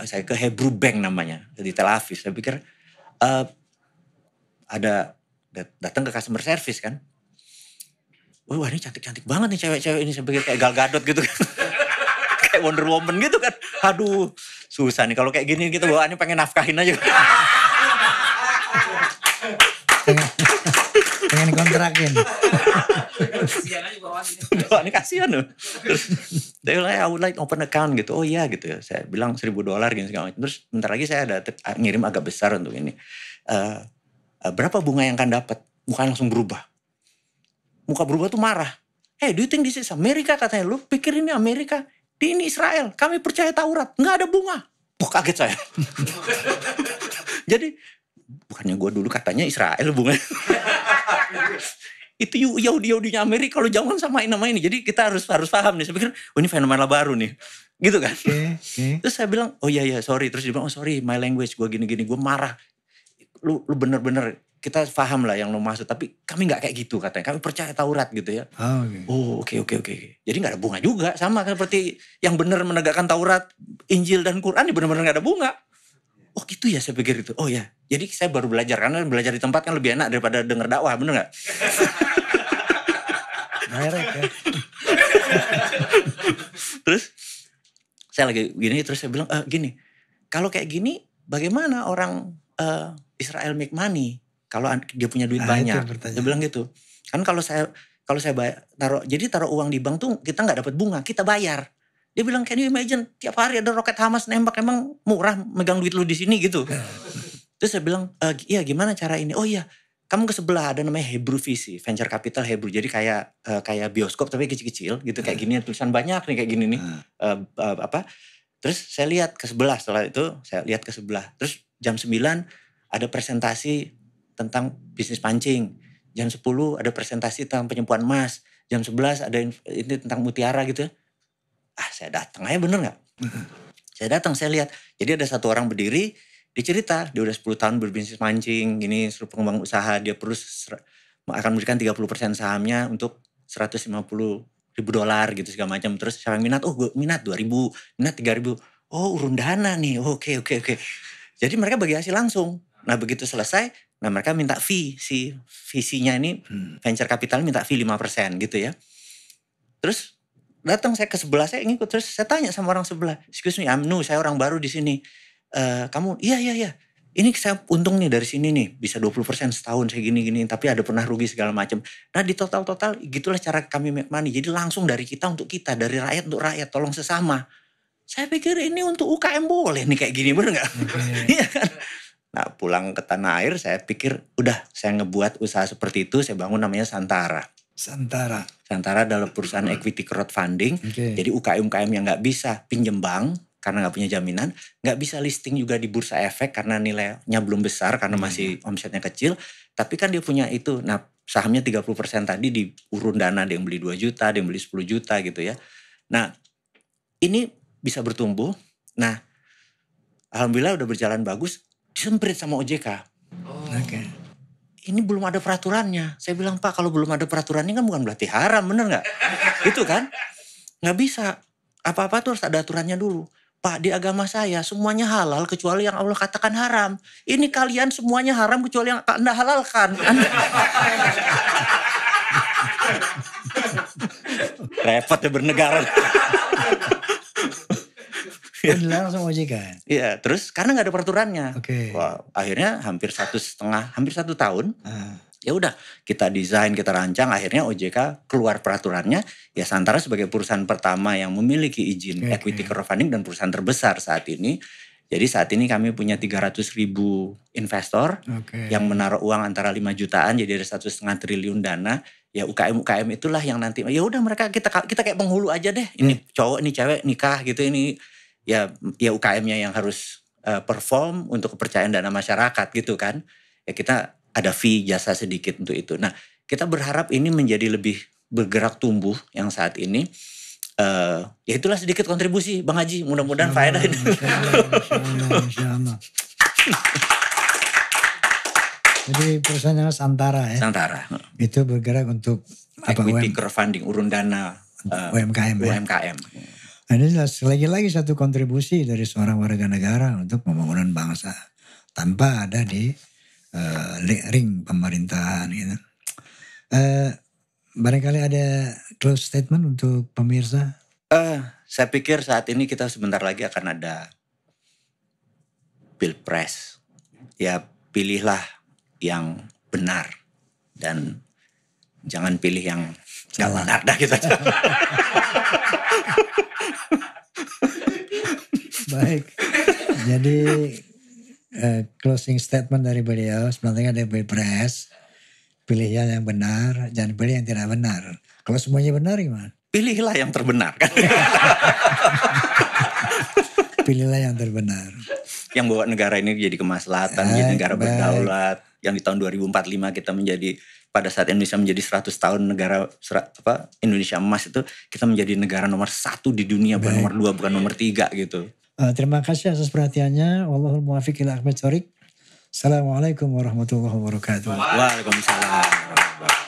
saya ke Hebrew Bank namanya di Tel Aviv. Saya pikir datang ke customer service kan. Wah ini cantik-cantik banget nih cewek-cewek ini. Saya pikir kayak Gal Gadot gitu kan. Kayak Wonder Woman gitu kan. Aduh susah nih kalau kayak gini gitu bawaannya pengen nafkahin aja. Pengen kontrakin. Kasihan aja bawaannya. Bawaannya kasihan loh. Dia bilang, I would like open account gitu. Oh iya gitu ya. Saya bilang $1,000 gitu segala macam. Terus bentar lagi saya ada ngirim agak besar untuk ini. Berapa bunga yang akan dapat? Muka langsung berubah. Muka berubah tuh marah. Hey, do you think this is Amerika? Katanya, lu pikir ini Amerika? Ini Israel. Kami percaya Taurat. Nggak ada bunga. Kaget saya. Jadi, bukannya gue dulu katanya Israel bunga. Itu Yahudi-Yahudinya Amerika kalau jangan samain nama ini. Jadi kita harus paham nih. Saya pikir, ini fenomena baru nih. Gitu kan. Terus saya bilang, oh iya sorry. Terus dia bilang, oh sorry my language. Gue gini-gini, gue marah. Lu bener-bener kita paham lah yang lu maksud. Tapi kami gak kayak gitu katanya. Kami percaya Taurat gitu ya. Oh oke. Jadi gak ada bunga juga. Sama seperti yang bener menegakkan Taurat, Injil dan Quran. Ini bener-bener gak ada bunga. Oh gitu ya saya pikir itu. Oh ya. Jadi saya baru belajar. Karena belajar di tempat kan lebih enak daripada denger dakwah. Bener gak? Ya. Terus saya lagi gini. Terus saya bilang gini. Kalau kayak gini bagaimana orang Israel make money? Kalau dia punya duit banyak. Dia bilang gitu. Kan kalau saya taruh uang di bank tuh kita nggak dapat bunga, kita bayar. Dia bilang, can you imagine tiap hari ada roket Hamas nembak, emang murah megang duit lu di sini gitu. Terus saya bilang, iya gimana cara ini? Oh iya, kamu ke sebelah ada namanya Hebrew VC, venture capital Hebrew. Jadi kayak bioskop tapi kecil-kecil gitu, kayak gini tulisan banyak nih kayak gini nih. Terus saya lihat ke sebelah, setelah itu saya lihat ke sebelah. Terus jam 9 ada presentasi tentang bisnis pancing. Jam 10 ada presentasi tentang penyempuan emas. Jam 11 ada ini tentang mutiara gitu. Saya datang aja bener gak? Saya datang, saya lihat. Jadi ada satu orang berdiri, dia cerita. Dia udah 10 tahun berbisnis mancing, gini, suruh pengembang usaha. Dia akan memberikan 30% sahamnya untuk $150,000 gitu segala macam. Terus siapa yang minat? Oh gue minat 2.000, minat 3.000. Oh urun dana nih, oke. Jadi mereka bagi hasil langsung. Nah begitu selesai, nah mereka minta fee. Si visinya ini venture capital minta fee 5% gitu ya. Terus datang saya ke sebelah, saya ngikut. Terus saya tanya sama orang sebelah, excuse me, I'm new, saya orang baru di sini. Kamu, iya. Ini saya untung nih dari sini nih, bisa 20% setahun saya gini-gini, tapi ada pernah rugi segala macam. Nah di total gitulah cara kami make money. Jadi langsung dari kita untuk kita, dari rakyat untuk rakyat, tolong sesama. Saya pikir ini untuk UKM boleh nih kayak gini, bener gak? Iya kan? Nah pulang ke tanah air saya pikir udah saya ngebuat usaha seperti itu, saya bangun namanya Santara adalah perusahaan equity crowdfunding. Jadi UKM yang gak bisa pinjem bank karena gak punya jaminan, gak bisa listing juga di bursa efek karena nilainya belum besar karena masih omsetnya kecil. Tapi kan dia punya itu, nah sahamnya 30% tadi diurun dana, ada yang beli 2 juta, ada yang beli 10 juta gitu ya. Nah ini bisa bertumbuh. Nah alhamdulillah udah berjalan bagus, disemprit sama OJK. Ini belum ada peraturannya. Saya bilang, Pak kalau belum ada peraturannya kan bukan berarti haram, bener gak? Gitu kan? Gak bisa. Apa-apa tuh harus ada aturannya dulu. Pak di agama saya semuanya halal kecuali yang Allah katakan haram. Ini kalian semuanya haram kecuali yang Anda halalkan. Repot ya bernegara. Dilarang sama OJK. Iya, terus karena nggak ada peraturannya. Wah, akhirnya hampir 1,5 tahun. Ya udah, kita desain, kita rancang, akhirnya OJK keluar peraturannya. Ya Santara sebagai perusahaan pertama yang memiliki izin equity crowdfunding dan perusahaan terbesar saat ini. Jadi saat ini kami punya 300.000 investor yang menaruh uang antara 5 jutaan, jadi ada 1,5 triliun dana Ya UKM itulah yang nanti ya udah mereka kita kayak penghulu aja deh. Ini cowok, ini cewek nikah gitu, ini ya UKM-nya yang harus perform untuk kepercayaan dana masyarakat gitu kan. Ya kita ada fee jasa sedikit untuk itu. Nah, kita berharap ini menjadi lebih bergerak tumbuh yang saat ini. Ya itulah sedikit kontribusi Bang Haji. Mudah-mudahan faedah ini. Insyaallah. Jadi perusahaannya Santara ya. Santara. Itu bergerak untuk equity crowdfunding, urun dana UMKM. UMKM. Nah, ini lagi satu kontribusi dari seorang warga negara untuk pembangunan bangsa tanpa ada di ring pemerintahan gitu. Barangkali ada close statement untuk pemirsa. Saya pikir saat ini kita sebentar lagi akan ada pilpres. Ya pilihlah yang benar dan jangan pilih yang nggak benar dah gitu aja. Baik, jadi closing statement dari beliau sebenarnya ada pilpres, pilih yang benar, jangan pilih yang tidak benar. Kalau semuanya benar gimana? Pilihlah yang terbenar kan. Pilihlah yang terbenar. Yang bawa negara ini jadi kemaslahatan, jadi negara berdaulat. Yang di tahun 2045 kita menjadi, pada saat Indonesia menjadi 100 tahun negara Indonesia emas itu, kita menjadi negara nomor 1 di dunia, bukan nomor 2, bukan nomor 3 gitu. Terima kasih atas perhatiannya. Wallahul muwaffiq ila aqwamit thoriq. Assalamualaikum warahmatullahi wabarakatuh. Waalaikumsalam.